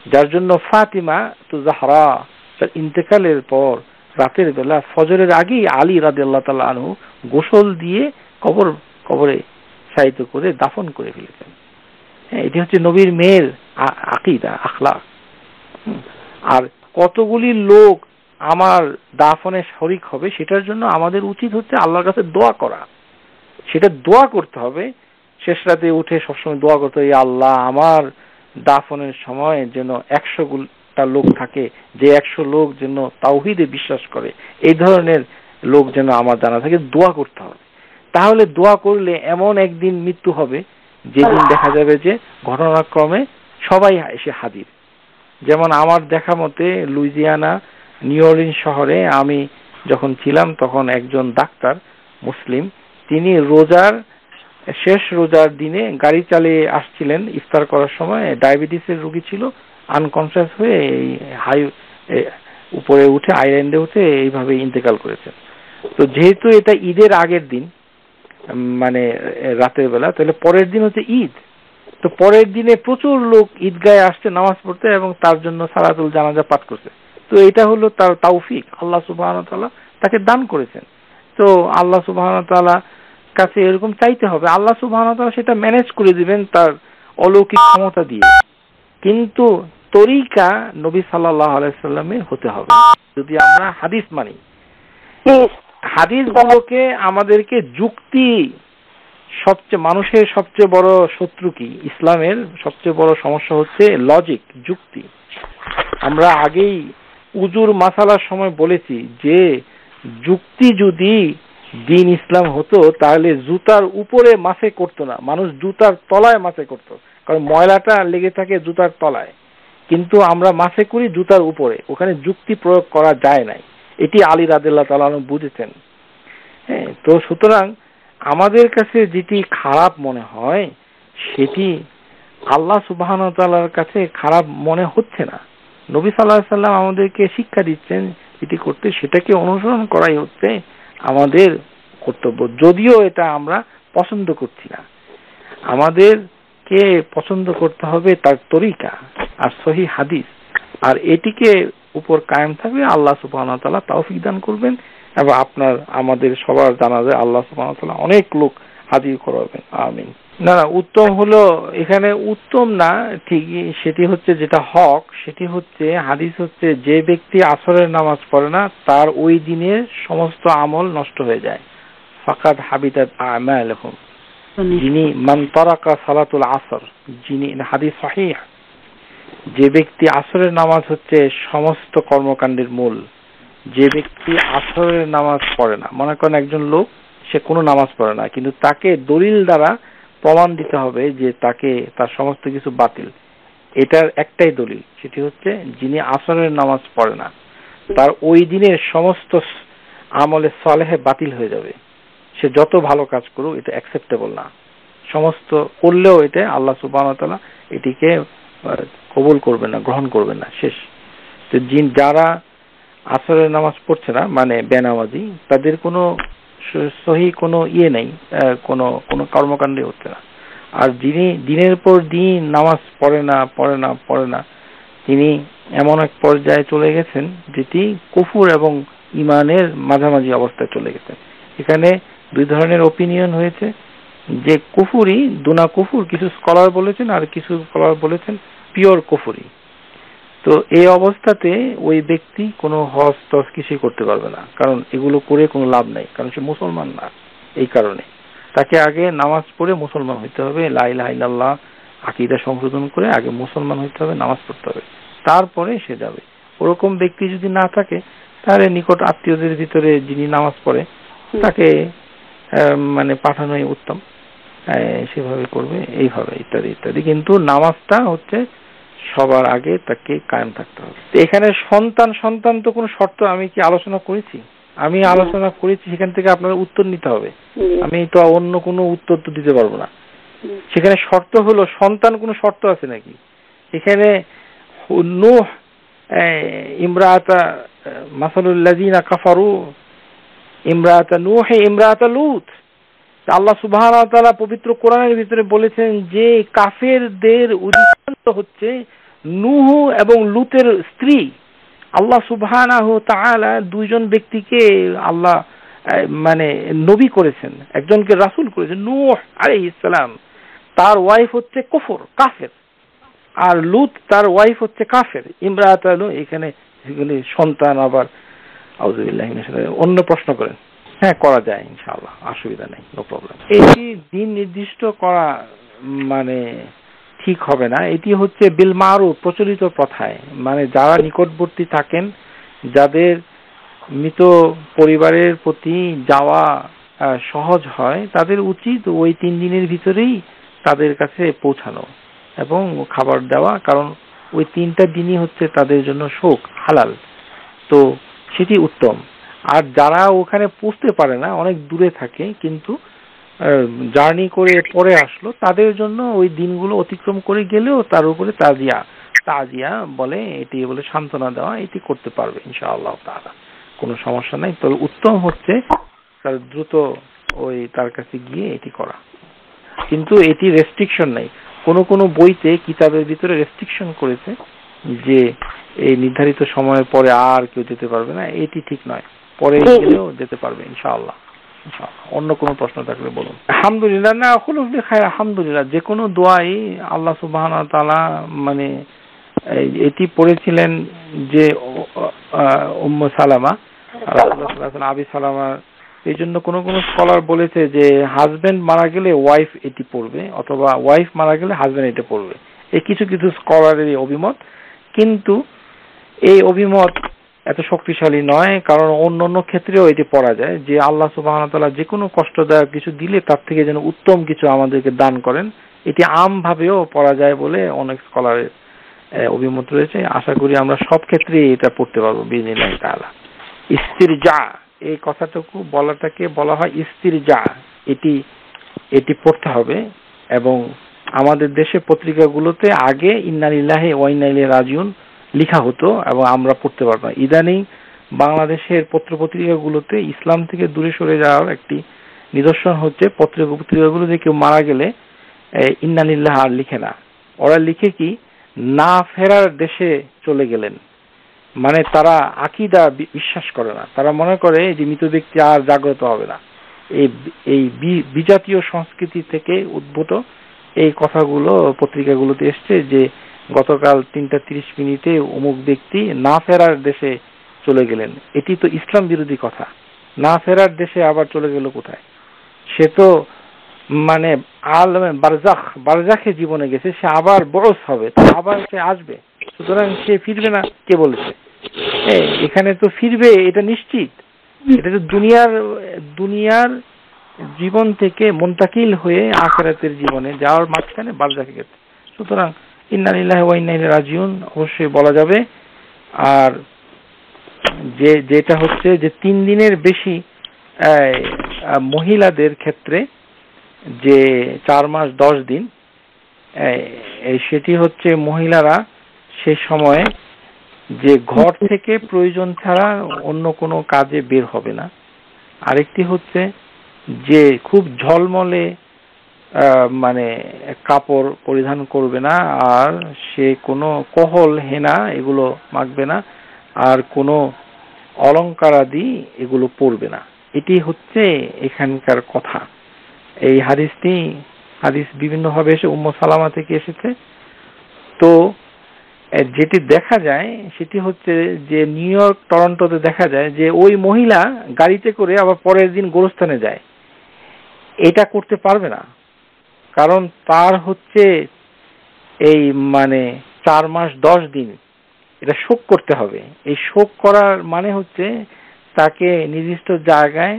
যার জন্য ফাতিমা তো জাহরা তার ইন্তেকালের পর রাতের বেলা ফজরের আগেই আলী রাদিয়াল্লাহু তাআলা আনহু গোসল দিয়ে কবরে শায়িত করে দাফন করে ফেলেছেন। এটি হচ্ছে নবীর মেয়ের আকীদা, আখলাক। আর কতগুলি লোক আমার দাফনে শরীক হবে সেটার জন্য আমাদের উচিত হচ্ছে আল্লাহর কাছে দোয়া করা। সেটা দোয়া করতে হবে, শেষ রাতে উঠে সবসময় দোয়া করতে হবে, আল্লাহ আমার দাফনের সময় যেন 100টা লোক থাকে, যে 100 লোক যেন তাওহীদে বিশ্বাস করে, এই ধরনের লোক যেন আমার জানা থাকে, দোয়া করতে হবে। তাহলে দোয়া করলে এমন একদিন মৃত্যু হবে যেদিন দেখা যাবে যে ঘটনাক্রমে সবাই এসে হাজির। যেমন আমার দেখা মতে লুইজিয়ানা নিউ অরলিন্স শহরে আমি যখন ছিলাম তখন একজন ডাক্তার মুসলিম, তিনি শেষ রোজার দিনে গাড়ি চালিয়ে আসছিলেন, ইফতার করার সময় ডায়াবেটিসের রোগী ছিল, আনকনসিয়াস হয়ে উপরে উঠে আইল্যান্ডে উঠে এইভাবে ইন্তেকাল করেছেন। তো যেহেতু এটা ঈদের আগের দিন, মানে রাতের বেলা, তাহলে পরের দিন হচ্ছে ঈদ। তো পরের দিনে প্রচুর লোক ঈদগাহে আসছে নামাজ পড়তে এবং তার জন্য সালাতুল জানাজা পাঠ করছে। তো এটা হলো তার তৌফিক, আল্লাহ সুবহানাহু ওয়া তাআলা তাকে দান করেছেন। তো আল্লাহ সুবহানাহু ওয়া তাআলা কাছে এরকম চাইতে হবে, আল্লাহ সুবহানাহু ওয়া তাআলা সেটা ম্যানেজ করে দিবেন তার অলৌকিক ক্ষমতা দিয়ে। কিন্তু তরিকা নবী সাল্লাল্লাহু আলাইহি সাল্লামের হতে হবে যদি আমরা হাদিস মানি। হাদিসগুলোকে আমাদেরকে যুক্তি, মানুষের সবচেয়ে বড় শত্রু কি? ইসলামের সবচেয়ে বড় সমস্যা হচ্ছে লজিক, যুক্তি। আমরা আগেই উজুর মাসালার সময় বলেছি যে যুক্তি যদি দিন ইসলাম হতো তাহলে জুতার উপরে মাসে করতো না, মানুষ জুতার তলায় মাসে করতো, কারণ ময়লাটা লেগে থাকে জুতার তলায়। কিন্তু আমরা মাসে করি জুতার উপরে, ওখানে যুক্তি প্রয়োগ করা যায় নাই। এটি আলী রাদিয়াল্লাহু তাআলা আনহু বুঝেছেন। হ্যাঁ, তো সুতরাং আমাদের কাছে যেটি খারাপ মনে হয় সেটি আল্লাহ সুবহানাহু ওয়া তাআলার কাছে খারাপ মনে হচ্ছে না। নবী সাল্লাল্লাহু আলাইহি সাল্লাম আমাদেরকে শিক্ষা দিচ্ছেন যেটি করতে, সেটাকে অনুসরণ করাই হচ্ছে আমাদের কর্তব্য, যদিও এটা আমরা পছন্দ করছি না। আমাদেরকে পছন্দ করতে হবে তার তরিকা আর সহিহ হাদিস, আর এটিকে উপর কায়েম থাকবে। আল্লাহ সুবহানাহু ওয়া তাআলা তৌফিক দান করবেন এবং আমাদের সবার জানা যায় আল্লাহ সুবহানাহু ওয়া তাআলা অনেক লোক হাজির করাবেন। আমিন। না, উত্তম হলো এখানে উত্তম না, ঠিকই সেটি হচ্ছে যেটা হক, সেটি হচ্ছে হাদিস হচ্ছে যে ব্যক্তি আসরের নামাজ পড়ে না তার ওই দিনের সমস্ত আমল নষ্ট হয়ে যায়। ফাকাদ হাবিতাত আমালুহুম, যিনি মান তারাকা সালাতুল আসর, যিনি, হাদিস সহিহ, যে ব্যক্তি আসরের নামাজ হচ্ছে সমস্ত কর্মকাণ্ডের মূল, যে ব্যক্তি আসরের নামাজ পড়ে না, মনে করেন একজন লোক সে কোনো নামাজ পড়ে না কিন্তু তাকে দলিল দ্বারা প্রমাণ দিতে হবে যে তার সমস্ত কিছু বাতিল, এটার একটাই দলিল, সেটি হচ্ছে যিনি আসরের নামাজ পড়ে না তার ওই দিনের সমস্ত আমলে সালেহে বাতিল হয়ে যাবে। সে যত ভালো কাজ করুক এটা অ্যাকসেপ্টেবল না, সমস্ত করলেও এটা আল্লাহ সুবহানাহু ওয়া তাআলা এটিকে কবুল করবেন না, গ্রহণ করবেন না, শেষ। তো যারা আসরের নামাজ পড়ছে না মানে বেনামাজি, তাদের কোনো সহি কোনো নেই, কোনো কর্মকাণ্ডে হচ্ছে না। আর যিনি দিনের পর দিন নামাজ পড়ে না তিনি এমন এক পর্যায়ে চলে গেছেন যেটি কুফর এবং ঈমানের মাঝামাঝি অবস্থায় চলে গেছেন। এখানে দুই ধরনের ওপিনিয়ন হয়েছে, যে কুফরি, দুনা কুফুর, কিছু স্কলার বলেছেন আর কিছু স্কলার বলেছেন পিওর কুফরি। তো এই অবস্থাতে ওই ব্যক্তি কোনো হজ টজ কিছুই করতে পারবে না, কারণ এগুলো করে কোনো লাভ নাই, কারণ সে মুসলমান না। এই কারণে তাকে আগে নামাজ পড়ে মুসলমান হইতে হবে, লা ইলাহা ইল্লাল্লাহ আকীদা সংশোধন করে আগে মুসলমান হইতে হবে, নামাজ পড়তে হবে, তারপরে সে যাবে। ওরকম ব্যক্তি যদি না থাকে তাহলে নিকট আত্মীয়দের ভিতরে যিনি নামাজ পড়ে তাকে মানে পাঠানোই উত্তম, সেভাবে করবে, এইভাবে ইত্যাদি ইত্যাদি। কিন্তু নামাজটা হচ্ছে সবার আগে তাকে কায়েম থাকতে হবে। এখানে সন্তান তো কোনো শর্ত আমি কি আলোচনা করেছি? আমি আলোচনা করেছি, সেখান থেকে আপনারা উত্তর নিতে হবে, আমি তো অন্য কোনো উত্তর তো দিতে পারবো না। সেখানে শর্ত হলো, সন্তান কোনো শর্ত আছে নাকি? এখানে নূহ ইমরাতা মাসালুল লাযিনা কাফারু ইমরাতা নূহ ইমরাতা লূত, আল্লাহ সুবহানাহু ওয়া তাআলা পবিত্র কোরআনের ভিতরে বলেছেন যে কাফেরদের উদ্দেশ্য হচ্ছে নূহ এবং লূতের স্ত্রী। আল্লাহ সুবহানাহু ওয়া তাআলা দুইজন ব্যক্তিকে আল্লাহ মানে নবী করেছেন, একজনকে রাসূল করেছেন। নূহ আলাইহিস সালাম তার ওয়াইফ হচ্ছে কাফের, আর লূত তার ওয়াইফ হচ্ছে কাফের। ইমরাতা নূহ, এখানে সন্তান আবার আউযুবিল্লাহি মিনাশ শাইতানির, অন্য প্রশ্ন করেন। হ্যাঁ, করা যায় ইনশাআল্লাহ, অসুবিধা নেই, নো প্রবলেম। এটি দিন নির্দিষ্ট করা মানে ঠিক হবে না, এটি হচ্ছে বিল মারুফ, প্রচলিত প্রথায়, মানে যারা নিকটবর্তী থাকেন, যাদের মৃত পরিবারের প্রতি যাওয়া সহজ হয়, তাদের উচিত ওই 3 দিনের ভিতরেই তাদের কাছে পৌঁছানো এবং খাবার দেওয়া, কারণ ওই 3টা দিনই হচ্ছে তাদের জন্য শোক, হালাল, তো সেটি উত্তম। আর যারা ওখানে পৌঁছতে পারে না, অনেক দূরে থাকে কিন্তু জার্নি করে পরে আসলো, তাদের জন্য ওই দিনগুলো অতিক্রম করে গেলেও তার উপরে তাজিয়া বলে, এটি বলে সান্ত্বনা দেওয়া, এটি করতে পারবে ইনশাআল্লাহ তাআলা, কোনো সমস্যা নাই। তবে উত্তম হচ্ছে তার দ্রুত তার কাছে গিয়ে এটি করা, কিন্তু এটি রেস্ট্রিকশন নাই। কোনো বইতে কিতাবের ভিতরে রেস্ট্রিকশন করেছে যে এই নির্ধারিত সময়ের পরে আর কেউ যেতে পারবে না, এটি ঠিক নয়, পরে গেলেও যেতে পারবে ইনশাআল্লাহ। অন্য কোনো প্রশ্ন থাকলে বলুন। আলহামদুলিল্লাহ, না খুলুফলি খায়র, আলহামদুলিল্লাহ, যে কোনো দোয়াই আল্লাহ সুবহানাহু ওয়া তাআলা মানে এটি পড়েছিলেন যে উম্মু সালামা, রাসূলুল্লাহ সাল্লাল্লাহু আলাইহি ওয়াসাল্লাম আবি সালামার এই জন্য কোনো কোনো স্কলার বলেছে যে হাজবেন্ড মারা গেলে ওয়াইফ এটি পড়বে, অথবা ওয়াইফ মারা গেলে হাজবেন্ড এটা পড়বে। এই কিছু কিছু স্কলারের অভিমত, কিন্তু এই অভিমত এত শক্তিশালী নয়, কারণ অন্য অন্য ক্ষেত্রেও এটি পড়া যায় যে আল্লাহ সুবহানাহু ওয়া তাআলা যে কোনো কষ্টদায়ক কিছু দিলে তার থেকে যেন উত্তম কিছু আমাদেরকে দান করেন। এটি আমভাবেও পড়া যায় বলে অনেক স্কলারের অভিমত রয়েছে। আশা করি আমরা সব ক্ষেত্রে এটা পড়তে পারবো বিইজনিল্লাহ তাআলা। ইস্তিরজা, এই কথাটুকু বলাটাকে বলা হয় ইস্তিরজা, এটি পড়তে হবে। এবং আমাদের দেশে পত্রিকাগুলোতে আগে ইন্না লিল্লাহি ওয়া ইন্না ইলাইহি রাজিউন লেখা হতো এবং আমরা পড়তে পারতাম। ইদানিং বাংলাদেশের পত্রপত্রিকাগুলোতে ইসলাম থেকে দূরে সরে যাওয়ার একটি নিদর্শন হচ্ছে পত্রপত্রিকাগুলোতে কেউ মারা গেলে ইন্না লিল্লাহ আর লিখে না। ওরা লিখে কি, না ফেরার দেশে চলে গেলেন। মানে তারা আকীদা বিশ্বাস করে না, তারা মনে করে যে মৃত ব্যক্তি আর জাগ্রত হবে না। এই বিজাতীয় সংস্কৃতি থেকে উদ্ভূত এই কথাগুলো পত্রিকাগুলোতে এসছে যে গতকাল 3:30 অমুক ব্যক্তি না ফেরার দেশে চলে গেলেন। এটি তো ইসলাম বিরোধী কথা। না ফেরার দেশে আবার চলে গেল কোথায়? সে তো মানে আলমে বারজাখে জীবনে গেছে, সে আবার বরস হবে, আবার সে আসবে, সুতরাং সে ফিরবে না কে বলেছে? এখানে তো ফিরবে, এটা নিশ্চিত। এটা তো দুনিয়ার জীবন থেকে মুনতাকিল হয়ে আখিরাতের জীবনে যাওয়ার মাঝখানে বারজাখে গেছে। সুতরাং ইন্না লিল্লাহি ওয়া ইন্না ইলাইহি রাজিউন অবশ্যই বলা যাবে। আর যেটা হচ্ছে যে 3 দিনের বেশি মহিলাদের ক্ষেত্রে যে 4 মাস 10 দিন, সেটি হচ্ছে মহিলারা সে সময়ে যে ঘর থেকে প্রয়োজন ছাড়া অন্য কোনো কাজে বের হবে না। আরেকটি হচ্ছে যে খুব ঝলমলে মানে কাপড় পরিধান করবে না, আর সে কোনো কহল হেনা এগুলো মাখবে না, আর কোনো অলংকারাদি এগুলো পরবে না। এটি হচ্ছে এখানকার কথা। এই হাদিস বিভিন্নভাবে এসে উম্মু সালামা থেকে এসেছে। তো যেটি দেখা যায় সেটি হচ্ছে যে নিউ ইয়র্ক, টরন্টোতে দেখা যায় যে ওই মহিলা গাড়িতে করে আবার পরের দিন গোরস্থানে যায়। এটা করতে পারবে না, কারণ তার হচ্ছে এই মানে 4 মাস 10 দিন এটা শোক করতে হবে। এই শোক করার মানে হচ্ছে তাকে নির্দিষ্ট জায়গায়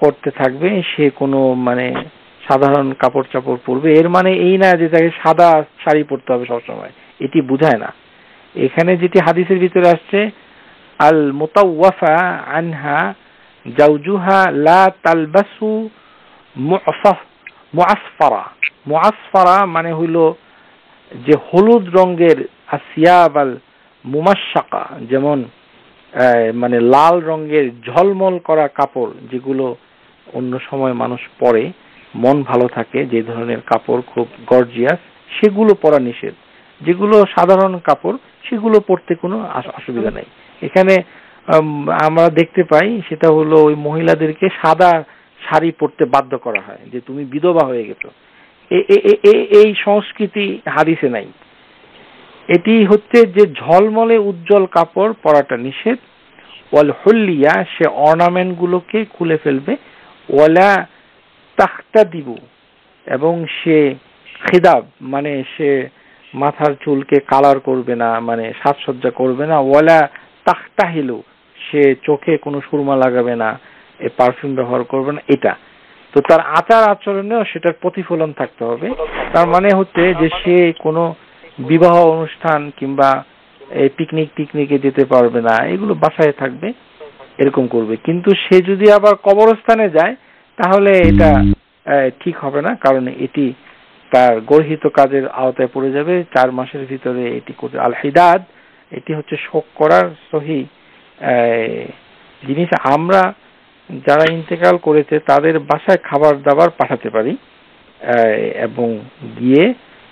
করতে থাকবে, সে কোনো মানে সাধারণ কাপড় চাপড় পরবে। এর মানে এই না যে তাকে সাদা শাড়ি পরতে হবে সবসময়, এটি বোঝায় না। এখানে যেটি হাদিসের ভিতরে আসছে, আল মুতাওয়াফা আনহা জাওজুহা লা তালবাসু মুআসফারা মানে হইল যে হলুদ রঙের আসিয়াব আল মুমাশশাকা, যেমন মানে লাল রঙের ঝলমল করা কাপড় যেগুলো অন্য সময় মানুষ পরে মন ভালো থাকে, যে ধরনের কাপড় খুব গর্জিয়াস, সেগুলো পরা নিষেধ। যেগুলো সাধারণ কাপড় সেগুলো পরতে কোনো অসুবিধা নেই। এখানে আমরা দেখতে পাই সেটা হলো ওই মহিলাদেরকে সাদা শাড়ি পরতে বাধ্য করা হয়, যে তুমি বিধবা হয়ে গেছো। এই সংস্কৃতি হাদিসে নাই। এটি হচ্ছে যে ঝলমলে উজ্জ্বল কাপড় পরাটা নিষেধ। ওয়াল হুল্লিয়া, সে অর্নামেন্ট গুলোকে খুলে ফেলবে। ওয়ালা তাখতাদিবু, এবং সে খিদাব মানে সে মাথার চুলকে কালার করবে না, মানে সাজসজ্জা করবে না। ওয়ালা তাখতাহিলু, সে চোখে কোনো সুরমা লাগাবে না, পারফিউম ব্যবহার করবে না। এটা তো তার আচার আচরণেও সেটার প্রতিফলন থাকতে হবে। তার মানে হচ্ছে যে সে কোনো বিবাহ অনুষ্ঠান কিংবা পিকনিকে যেতে পারবে না, এগুলো বাসায় থাকবে, এরকম করবে। কিন্তু সে যদি আবার কবরস্থানে যায় তাহলে এটা ঠিক হবে না, কারণ এটি তার গর্হিত কাজের আওতায় পড়ে যাবে। 4 মাসের ভিতরে এটি করতে। আল হিদাদ, এটি হচ্ছে শোক করার সহি জিনিস। আমরা যারা ইন্তেকাল করেছে তাদের বাসায় খাবার দাবার পাঠাতে পারি এবং গিয়ে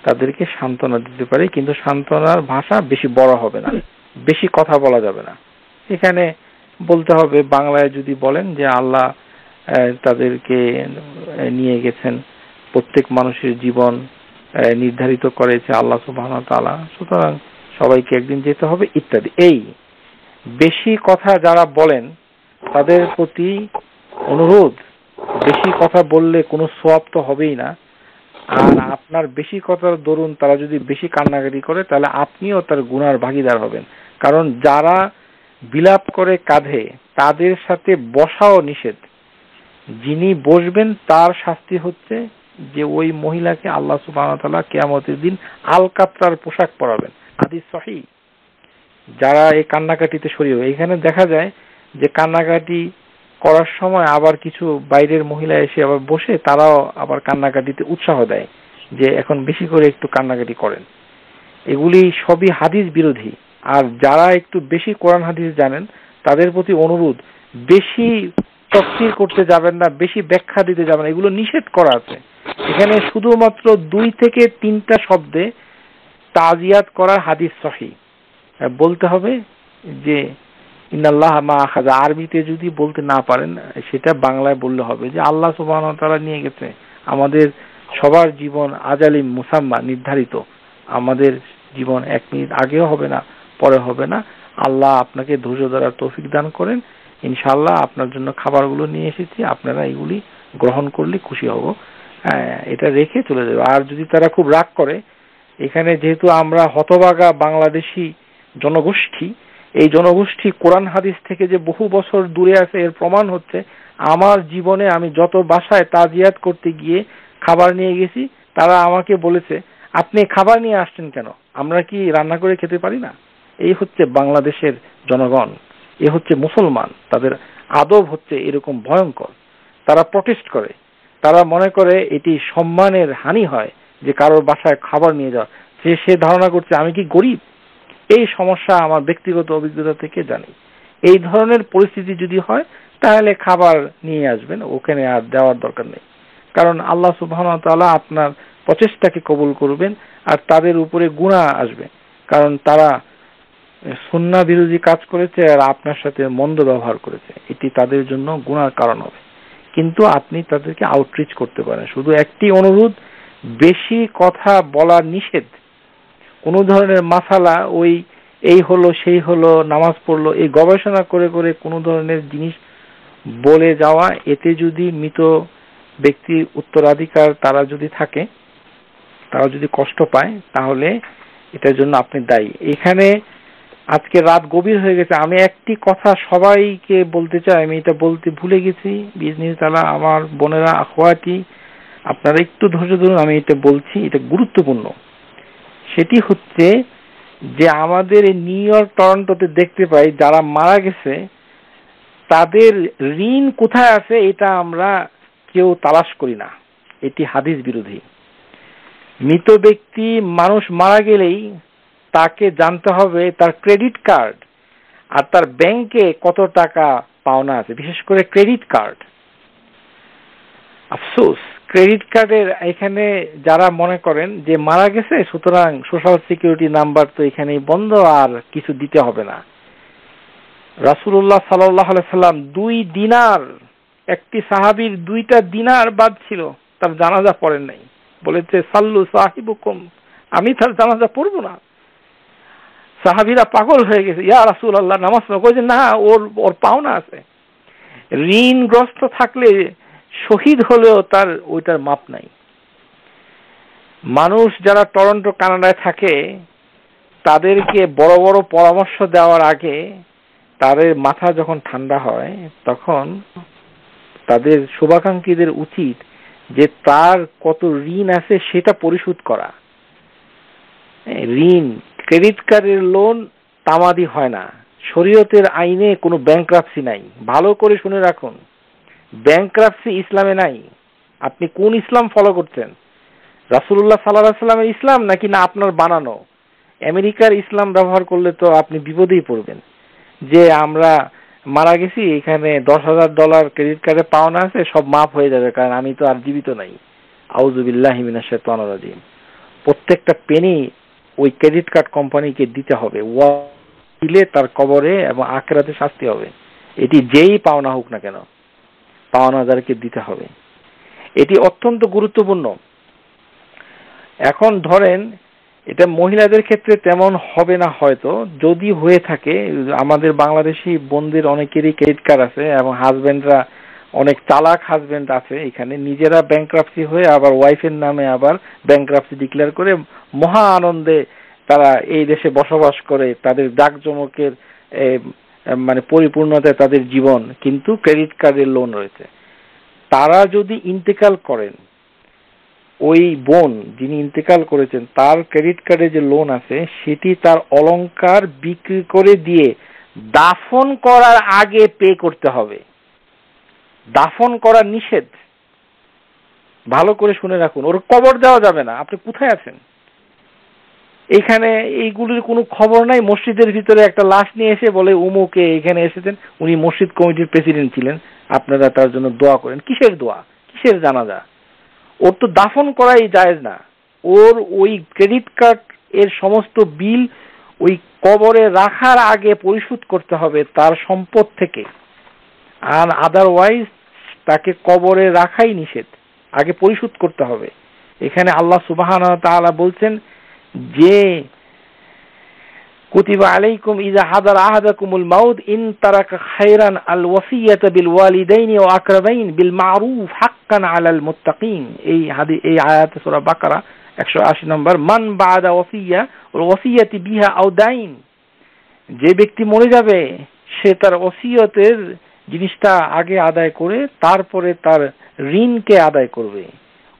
তাদেরকে সান্ত্বনা দিতে পারি, কিন্তু সান্ত্বনার ভাষা বেশি বড় হবে না, বেশি কথা বলা যাবে না। এখানে বলতে হবে বাংলায় যদি বলেন যে আল্লাহ তাদেরকে নিয়ে গেছেন, প্রত্যেক মানুষের জীবন নির্ধারিত করেছে আল্লাহ সুবহানাহু ওয়া তাআলা, সুতরাং সবাইকে একদিন যেতে হবে ইত্যাদি। এই বেশি কথা যারা বলেন তাদের প্রতি অনুরোধ, বেশি কথা বললে কোনো সওয়াব তো হবেই না, আর আপনার বেশি কথার দরুন তারা যদি বেশি কান্নাকাটি করে তাহলে আপনিও তার গুনার ভাগীদার হবেন। কারণ যারা বিলাপ করে কাঁধে তাদের সাথে বসাও নিষেধ। যিনি বসবেন তার শাস্তি হচ্ছে যে ওই মহিলাকে আল্লাহ সুবহানাহু ওয়া তাআলা কিয়ামতের দিন আলকাতরার পোশাক পরাবেন। হাদিস সহিহ। যারা এই কান্নাকাটিতে শরীর, এখানে দেখা যায় যে কান্নাকাটি করার সময় আবার কিছু বাইরের মহিলা এসে আবার বসে তারাও আবার কান্নাকাটিতে উৎসাহ দেয় যে এখন বেশি করে একটু কান্নাকাটি করেন। এগুলি সবই হাদিস বিরোধী। আর যারা একটু বেশি কোরআন হাদিস জানেন তাদের প্রতি অনুরোধ, বেশি তাফসীর করতে যাবেন না, বেশি ব্যাখ্যা দিতে যাবেন, এগুলো নিষেধ করা আছে। এখানে শুধুমাত্র 2 থেকে 3টা শব্দে তাজিয়াত করার হাদিস সহিহ। বলতে হবে যে ইন্নাল্লাহ মা আখাযা। আরবিতে যদি বলতে না পারেন সেটা বাংলায় বললে হবে যে আল্লাহ সুবহানাহু ওয়া তাআলা নিয়ে গেছে। আমাদের সবার জীবন আজালি মুসাম্মা, নির্ধারিত। আমাদের জীবন 1 মিনিট আগেও হবে না, পরে হবে না। আল্লাহ আপনাকে ধৈর্য ধরার তৌফিক দান করেন। ইনশাআল্লাহ আপনার জন্য খাবারগুলো নিয়ে এসেছি, আপনারা এগুলি গ্রহণ করলে খুশি হব। হ্যাঁ, এটা রেখে চলে যাবে। আর যদি তারা খুব রাগ করে, এখানে যেহেতু আমরা হতভাগা বাংলাদেশি জনগোষ্ঠী, এই জনগোষ্ঠী কোরআন হাদিস থেকে যে বহু বছর দূরে আছে এর প্রমাণ হচ্ছে আমার জীবনে আমি যত বাসায় তাজিয়াত করতে গিয়ে খাবার নিয়ে গেছি, তারা আমাকে বলেছে আপনি খাবার নিয়ে আসছেন কেন, আমরা কি রান্না করে খেতে পারি না? এই হচ্ছে বাংলাদেশের জনগণ, এ হচ্ছে মুসলমান। তাদের আদব হচ্ছে এরকম ভয়ঙ্কর। তারা প্রটেস্ট করে, তারা মনে করে এটি সম্মানের হানি হয় যে কারোর বাসায় খাবার নিয়ে যাওয়া। সে ধারণা করছে আমি কি গরিব। এই সমস্যা আমার ব্যক্তিগত অভিজ্ঞতা থেকে জানি। এই ধরনের পরিস্থিতি যদি হয় তাহলে খাবার নিয়ে আসবেন, ওখানে আর দেওয়ার দরকার নেই। কারণ আল্লাহ সুবহানাহু ওয়া তাআলা আপনার প্রচেষ্টাকে কবুল করবেন আর তাদের উপরে গুনাহ আসবে, কারণ তারা সুন্নাহ বিরোধী কাজ করেছে আর আপনার সাথে মন্দ ব্যবহার করেছে। এটি তাদের জন্য গুনাহর কারণ হবে। কিন্তু আপনি তাদেরকে আউটরিচ করতে পারেন। শুধু একটি অনুরোধ, বেশি কথা বলা নিষেধ। কোন ধরনের মাসালা ওই এই হলো সেই হলো নামাজ পড়লো এই গবেষণা করে করে কোন ধরনের জিনিস বলে যাওয়া, এতে যদি মৃত ব্যক্তির উত্তরাধিকার তারা যদি থাকে, তারা যদি কষ্ট পায়, তাহলে এটার জন্য আপনি দায়ী। এখানে আজকে রাত গভীর হয়ে গেছে, আমি একটি কথা সবাইকে বলতে চাই, আমি এটা বলতে ভুলে গেছি। বিইজনিল্লাহ আমার বোনেরা, আখওয়াতি, আপনারা একটু ধৈর্য ধরুন, আমি এটা বলছি, এটা গুরুত্বপূর্ণ। সেটি হচ্ছে যে আমাদের এই নিউ ইয়র্ক, টরন্টোতে দেখতে পাই যারা মারা গেছে তাদের ঋণ কোথায় আছে এটা আমরা কেউ তালাশ করি না। এটি হাদিস বিরোধী। মৃত ব্যক্তি, মানুষ মারা গেলেই তাকে জানতে হবে তার ক্রেডিট কার্ড আর তার ব্যাংকে কত টাকা পাওনা আছে, বিশেষ করে ক্রেডিট কার্ড। আফসোস, ক্রেডিট কার্ডের এখানে যারা মনে করেন যে মারা গেছে সুতরাং সোশ্যাল সিকিউরিটি নাম্বার তো এখানেই বন্ধ, আর কিছু দিতে হবে না। রাসূলুল্লাহ সাল্লাল্লাহু আলাইহি সাল্লাম 2 দিনার, একটি সাহাবীর 2টা দিনার বাদ ছিল, তার জানাজা পড়েন নাই। বলেছে সাল্লু সাহিবুকুম, আমি তার জানাজা পড়ব না। সাহাবীরা পাগল হয়ে গেছে, ইয়া রাসূলুল্লাহ নামাজ পড়ো। কইছে না, ওর পাওনা আছে। ঋণগ্রস্ত থাকলে শহীদ হলেও তার ওইটার মাপ নাই। মানুষ যারা টরন্টো, কানাডায় থাকে তাদেরকে বড় বড় পরামর্শ দেওয়ার আগে তাদের মাথা যখন ঠান্ডা হয় তখন তাদের শুভাকাঙ্ক্ষীদের উচিত যে তার কত ঋণ আছে সেটা পরিশোধ করা। ঋণ, ক্রেডিট কার্ডের লোন তামাদি হয় না। শরীয়তের আইনে কোনো ব্যাংক্রাপসি নাই। ভালো করে শুনে রাখুন, ব্যাংক্রাপসি ইসলামে নাই। আপনি কোন ইসলাম ফলো করছেন? রাসূলুল্লাহ সাল্লাল্লাহু আলাইহি সাল্লামের ইসলাম নাকি না আপনার বানানো? আমেরিকার ইসলাম ব্যবহার করলে তো আপনি বিপদেই পড়বেন। যে আমরা মারা গেছি, এখানে $10,000 ক্রেডিট কার্ডে পাওনা আছে, সব মাফ হয়ে যাবে কারণ আমি তো আর জীবিত নাই। আউযু বিল্লাহি মিনাশ শাইতানির রাজিম। প্রত্যেকটা পেনি ওই ক্রেডিট কার্ড কোম্পানিকে দিতে হবে। দিলে তার কবরে এবং আখিরাতে শাস্তি হবে। এটি যেই পাওনা হোক না কেন, পাওনাদারকে দিতে হবে। এটি অত্যন্ত গুরুত্বপূর্ণ। এখন ধরেন এটা মহিলাদের ক্ষেত্রে তেমন হবে না হয়তো, যদি হয়ে থাকে। আমাদের বাংলাদেশি বোনদের অনেকেরই ক্রেডিট কার্ড আছে এবং হাজবেন্ডরা অনেক চালাক হাজবেন্ড আছে এখানে, নিজেরা ব্যাংক্রাপসি হয়ে আবার ওয়াইফের নামে আবার ব্যাংক্রাপসি ডিক্লেয়ার করে মহা আনন্দে তারা এই দেশে বসবাস করে, তাদের জাঁকজমকের মানে পরিপূর্ণতায় তাদের জীবন, কিন্তু ক্রেডিট কার্ডের লোন রয়েছে। তারা যদি ইন্তেকাল করেন, ওই বোন যিনি ইন্তেকাল করেছেন তার ক্রেডিট কার্ডে যে লোন আছে সেটি তার অলংকার বিক্রি করে দিয়ে দাফন করার আগে পে করতে হবে। দাফন করা নিষেধ, ভালো করে শুনে রাখুন। ওর কবর দেওয়া যাবে না। আপনি কোথায় আছেন? এখানে এইগুলির কোনো খবর নাই। মসজিদের ভিতরে একটা লাশ নিয়ে এসে বলে উমুকে এখানে এসেছেন, উনি মসজিদ কমিটির প্রেসিডেন্ট ছিলেন, আপনারা তার জন্য দোয়া করেন। কিসের দোয়া, কিসের জানাজা? ওর তো দাফন করাই জায়েজ না। ওর ওই ক্রেডিট কার্ড এর সমস্ত বিল ওই কবরে রাখার আগে পরিশোধ করতে হবে তার সম্পদ থেকে, আর আদারওয়াইজ তাকে কবরে রাখাই নিষেধ, আগে পরিশোধ করতে হবে। এখানে আল্লাহ সুবহানাহু ওয়া তাআলা বলছেন যে কুতিবা আলাইকুম ইযা হাদারা আহাদাকুমুল মাউত ইন তারাকা খায়রান আল ওয়াসিয়াতু বিল ওয়ালিদাইনি ওয়া আকরাবাইন বিল মারুফ হাক্কান আলাল মুত্তাকিন। এই আয়াতে সূরা বাকারা 180 নম্বর। মান বাদা ওয়াসিয়া ওয়াল ওয়াসিয়াতি বিহা আও দাইন, যে ব্যক্তি মরে যাবে সে তার ওসিয়তের জিনিসটা আগে আদায় করে তারপরে তার ঋণকে আদায় করবে।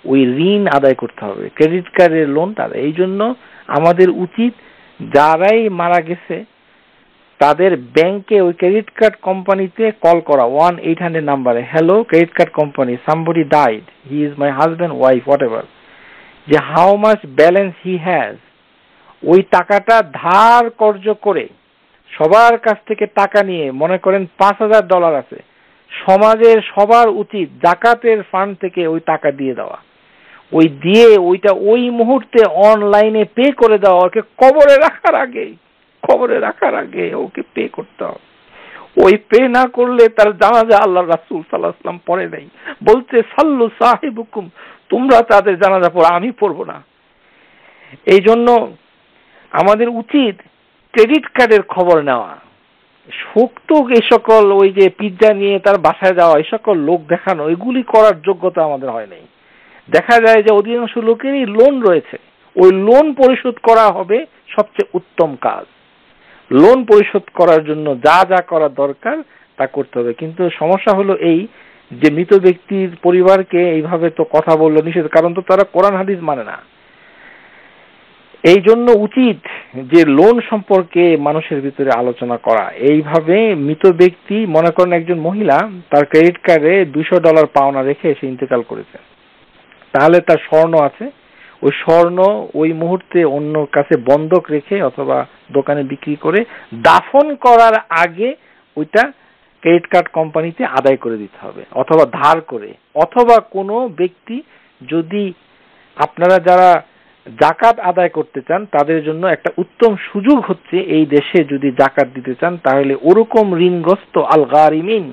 ওই ঋণ আদায় করতে হবে, ক্রেডিট কার্ডের লোনটা। এই জন্য আমাদের উচিত যারাই মারা গেছে তাদের ব্যাংকে ওই ক্রেডিট কার্ড কোম্পানিতে কল করা, 1-800 নাম্বারে, hello credit card company, somebody died, he is my husband, wife, whatever, যে how much balance he has. ওই টাকাটা ধার কর্জ করে সবার কাছ থেকে টাকা নিয়ে, মনে করেন $5,000 আছে, সমাজের সবার উচিত জাকাতের ফান্ড থেকে ওই টাকা দিয়ে দেওয়া। ওই দিয়ে ওইটা ওই মুহূর্তে অনলাইনে পে করে দেওয়া। ওকে কবরে রাখার আগে ওকে পে করতে হবে। ওই পে না করলে তার জানাজা আল্লাহ রাসূল সাল্লাল্লাহু আলাইহি ওয়াসাল্লাম পড়ে নাই। বলতে সাল্লু সাহিবুকুম, তোমরা তাদের জানাজা পড়ো, আমি পড়বো না। এই জন্য আমাদের উচিত ক্রেডিট কার্ডের খবর নেওয়া। শোক এই সকল ওই যে পিজ্জা নিয়ে তার বাসায় যাওয়া, এই সকল লোক দেখানো, এগুলি করার যোগ্যতা আমাদের হয় নাই। দেখা যায় যে অধিকাংশ লোকেরই লোন রয়েছে, ওই লোন পরিশোধ করা হবে সবচেয়ে উত্তম কাজ। লোন পরিশোধ করার জন্য যা যা করা দরকার তা করতে হবে। কিন্তু সমস্যা হলো এই যে মৃত ব্যক্তির পরিবারকে এইভাবে তো কথা বললো নিষেধ, কারণ তো তারা কোরআন হাদিস মানে না। এই জন্য উচিত যে লোন সম্পর্কে মানুষের ভিতরে আলোচনা করা। এইভাবে মৃত ব্যক্তি, মনে করেন একজন মহিলা তার ক্রেডিট কার্ডে $200 পাওনা রেখে সে ইন্তেকাল করেছে, তাহলে তার স্বর্ণ আছে, ওই স্বর্ণ ওই মুহূর্তে অন্য কাছে বন্ধক রেখে অথবা দোকানে বিক্রি করে দাফন করার আগে ওইটা ক্রেডিট কার্ড কোম্পানিতে আদায় করে দিতে হবে, অথবা ধার করে। অথবা কোনো ব্যক্তি যদি, আপনারা যারা জাকাত আদায় করতে চান তাদের জন্য একটা উত্তম সুযোগ হচ্ছে, এই দেশে যদি জাকাত দিতে চান তাহলে ওরকম ঋণগ্রস্ত আল গারিমিন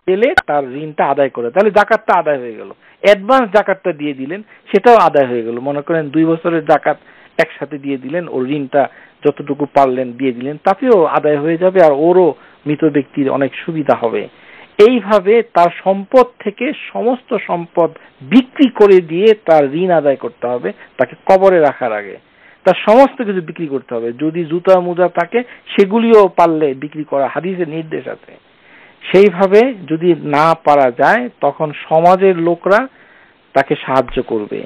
পেলে তার ঋণটা আদায় করে, তাহলে জাকাতটা আদায় হয়ে গেল। অ্যাডভান্স জাকাতটা দিয়ে দিলেন, সেটাও আদায় হয়ে গেল। মনে করেন 2 বছরের জাকাত একসাথে দিয়ে দিলেন, ওর ঋণটা যতটুকু পারলেন দিয়ে দিলেন, তাতেও আদায় হয়ে যাবে, আর ওরও মৃত ব্যক্তির অনেক সুবিধা হবে। এইভাবে তার সম্পদ থেকে সমস্ত সম্পদ বিক্রি করে দিয়ে তার ঋণ আদায় করতে হবে। তাকে কবরে রাখার আগে তার সমস্ত কিছু বিক্রি করতে হবে। যদি জুতা মোজা থাকে সেগুলিও পারলে বিক্রি করা, হাদিসের নির্দেশ আছে। সেইভাবে যদি না পারা যায় তখন সমাজের লোকরা তাকে সাহায্য করবে,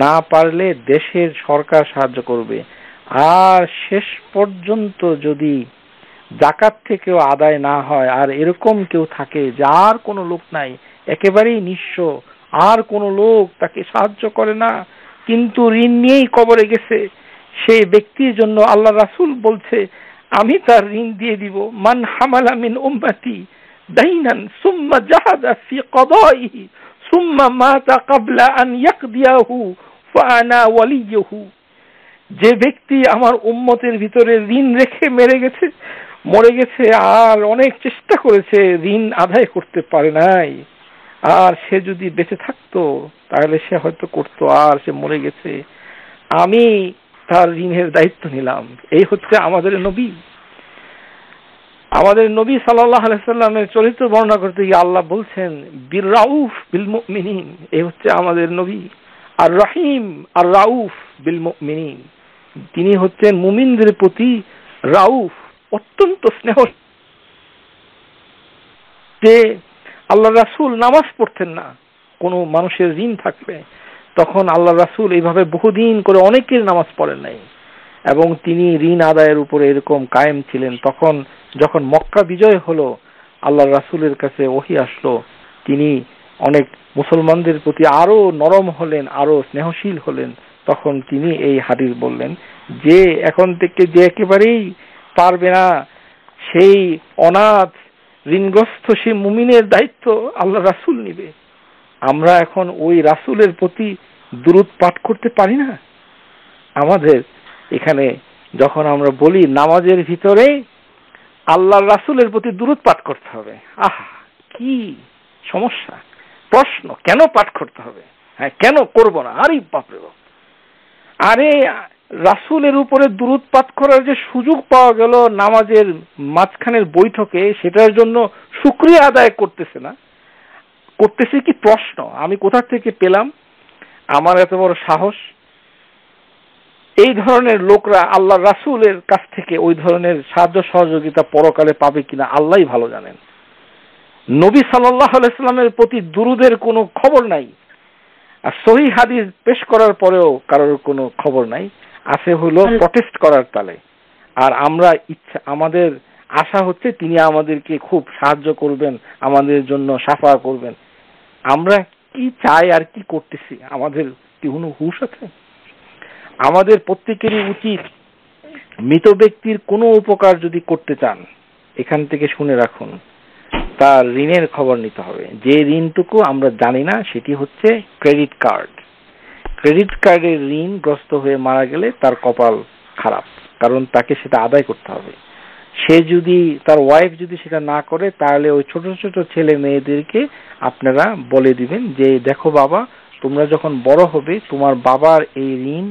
না পারলে দেশের সরকার সাহায্য করবে। আর শেষ পর্যন্ত যদি জাকাত থেকেও আদায় না হয়, আর এরকম কেউ থাকে যে আর কোনো লোক নাই, একেবারেই নিঃস্ব, আর কোনো লোক তাকে সাহায্য করে না, কিন্তু ঋণ নিয়েই কবরে গেছে, সেই ব্যক্তির জন্য আল্লাহ রাসূল বলছে আমি তার ঋণ দিয়ে দিব। মান হামালা মিন উম্মতি দাইনান সুম্মা জাহাদা ফি কদাইহি সুম্মা মাতা ক্বাবলা আন ইয়াকদিয়াহু ফাআনা ওয়ালিয়ুহু। যে ব্যক্তি আমার উম্মতের ভিতরে ঋণ রেখে মরে গেছে আর অনেক চেষ্টা করেছে, ঋণ আদায় করতে পারে নাই, আর সে যদি বেঁচে থাকতো তাহলে সে হয়তো করতো, আর সে মরে গেছে, আমি তার ঋণের দায়িত্ব নিলাম। এই হচ্ছে আমাদের নবী। আমাদের নবী সাল্লাল্লাহু আলাইহি সাল্লামের চরিত্র বর্ণনা করতে গিয়ে আল্লাহ বলছেন বির রাউফ বিল মুমিনিন, এই হচ্ছে আমাদের নবী। আর রহিম আর রাউফ বিল মুমিনিন, তিনি হচ্ছেন মুমিনদের প্রতি রাউফ, অত্যন্ত স্নেহ। যে আল্লাহ রাসূল নামাজ পড়তেন না, কোনো মানুষের ঋণ থাকলে তখন আল্লাহ রাসূল এইভাবে বহুদিন করে অনেকের নামাজ পড়েন নাই, এবং তিনি ঋণ আদায়ের উপরে এরকম কায়েম ছিলেন। তখন যখন মক্কা বিজয় হলো, আল্লাহ রাসূলের কাছে ওহী আসলো, তিনি অনেক মুসলমানদের প্রতি আরো নরম হলেন, আরো স্নেহশীল হলেন। তখন তিনি এই হাদিস বললেন যে এখন থেকে যে একেবারেই পারবে না, সেই অনাথ ঋণগ্রস্ত সেই মুমিনের দায়িত্ব আল্লাহ রাসূল নিবে। আমরা এখন ওই রাসূলের প্রতি দুরূদ পাঠ করতে পারি না? আমাদের এখানে যখন আমরা বলি নামাজের ভিতরে আল্লাহর রাসূলের প্রতি দুরূদ পাঠ করতে হবে, আহা কি সমস্যা! প্রশ্ন, কেন পাঠ করতে হবে? হ্যাঁ, কেন করব না? আরে বাপরে বাপ! আরে রাসূলের উপরে দুরূদ পাঠ করার যে সুযোগ পাওয়া গেল নামাজের মাঝখানের বৈঠকে, সেটার জন্য শুকরিয়া আদায় করতেছে না, করতেছে কি? প্রশ্ন আমি কোথা থেকে পেলাম? আমার এত বড় সাহস! এই ধরনের লোকরা আল্লাহ রাসূলের কাছ থেকে ওই ধরনের সাহায্য সহযোগিতা পরকালে পাবে কিনা আল্লাহই ভালো জানেন। নবী সাল্লাল্লাহু আলাইহি সাল্লামের প্রতি দুরূদের কোনো খবর নাই, আর সহিহ হাদিস পেশ করার পরেও কারোর কোনো খবর নাই, আছে হলো প্রটেস্ট করার তালে। আর আমরা আমাদের আশা হচ্ছে তিনি আমাদেরকে খুব সাহায্য করবেন, আমাদের জন্য শাফা করবেন। আমরা কি চাই আর কি করতেছি, আমাদের কি কোনো হুঁশ আছে? আমাদের প্রত্যেকেরই উচিত মৃত ব্যক্তির কোনো উপকার যদি করতে চান, এখান থেকে শুনে রাখুন, তার ঋণের খবর নিতে হবে। যে ঋণটুকু আমরা জানি না সেটি হচ্ছে ক্রেডিট কার্ড। ক্রেডিট কার্ডের ঋণগ্রস্ত হয়ে মারা গেলে তার কপাল খারাপ, কারণ তাকে সেটা আদায় করতে হবে। সে যদি, তার ওয়াইফ যদি সেটা না করে, তাহলে ওই ছোট ছোট ছেলে মেয়েদেরকে আপনারা বলে দিবেন যে দেখো বাবা, তোমরা যখন বড় হবে তোমার বাবার এই ঋণ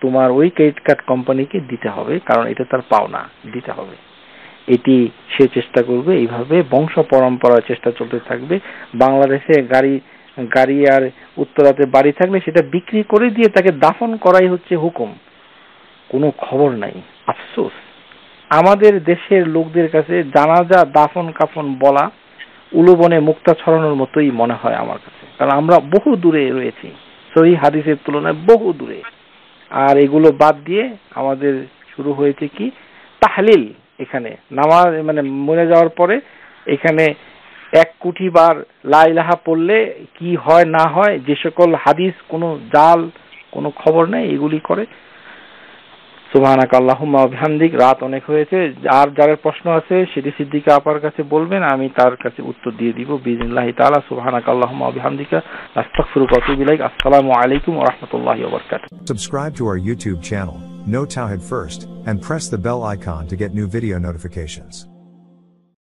তোমার ওই ক্রেডিট কার্ড কোম্পানিকে দিতে হবে, কারণ এটা তার পাওনা, দিতে হবে। এটি সে চেষ্টা করবে, এইভাবে বংশ পরম্পরার চেষ্টা চলতে থাকবে। বাংলাদেশে গাড়ি আর উত্তরাতে বাড়ি থাকলে সেটা বিক্রি করে দিয়ে তাকে দাফন করাই হচ্ছে হুকুম, কোনো খবর নাই। আফসোস, আমাদের দেশের লোকদের কাছে জানাজা দাফন কাফন বলা উলুবনে মুক্তা ছড়ানোর মতোই মনে হয় আমার কাছে, কারণ আমরা বহু দূরে রয়েছি, সহিহ হাদিসের তুলনায় বহু দূরে। আর এগুলো বাদ দিয়ে আমাদের শুরু হয়েছে কি তাহলিল। এখানে নামাজ মানে মরে যাওয়ার পরে এখানে 1 কোটি বার লা ইলাহা পড়লে কি হয় না হয়, যে সকল হাদিস কোনো জাল, কোনো খবর নেই, এগুলি করে। সুবহানাকাল্লাহুম্মা ওয়া বিহামদিক। রাত অনেক হয়েছে, আর যার প্রশ্ন আছে সেটি সিদ্দিকা আপার কাছে বলবেন, আমি তার কাছে উত্তর দিয়ে দিব বিইজনিল্লাহি তাআলা। সুবহানাকাল্লাহুম্মা ওয়া বিহামদিকা আস্তাগফিরুকা ওয়া আতুবু ইলাইক। আসসালামু আলাইকুম ওয়া রাহমাতুল্লাহি ওয়া বারাকাতুহু। Subscribe to our YouTube channel, Know Tawhid First, and press the bell icon to get new video notifications.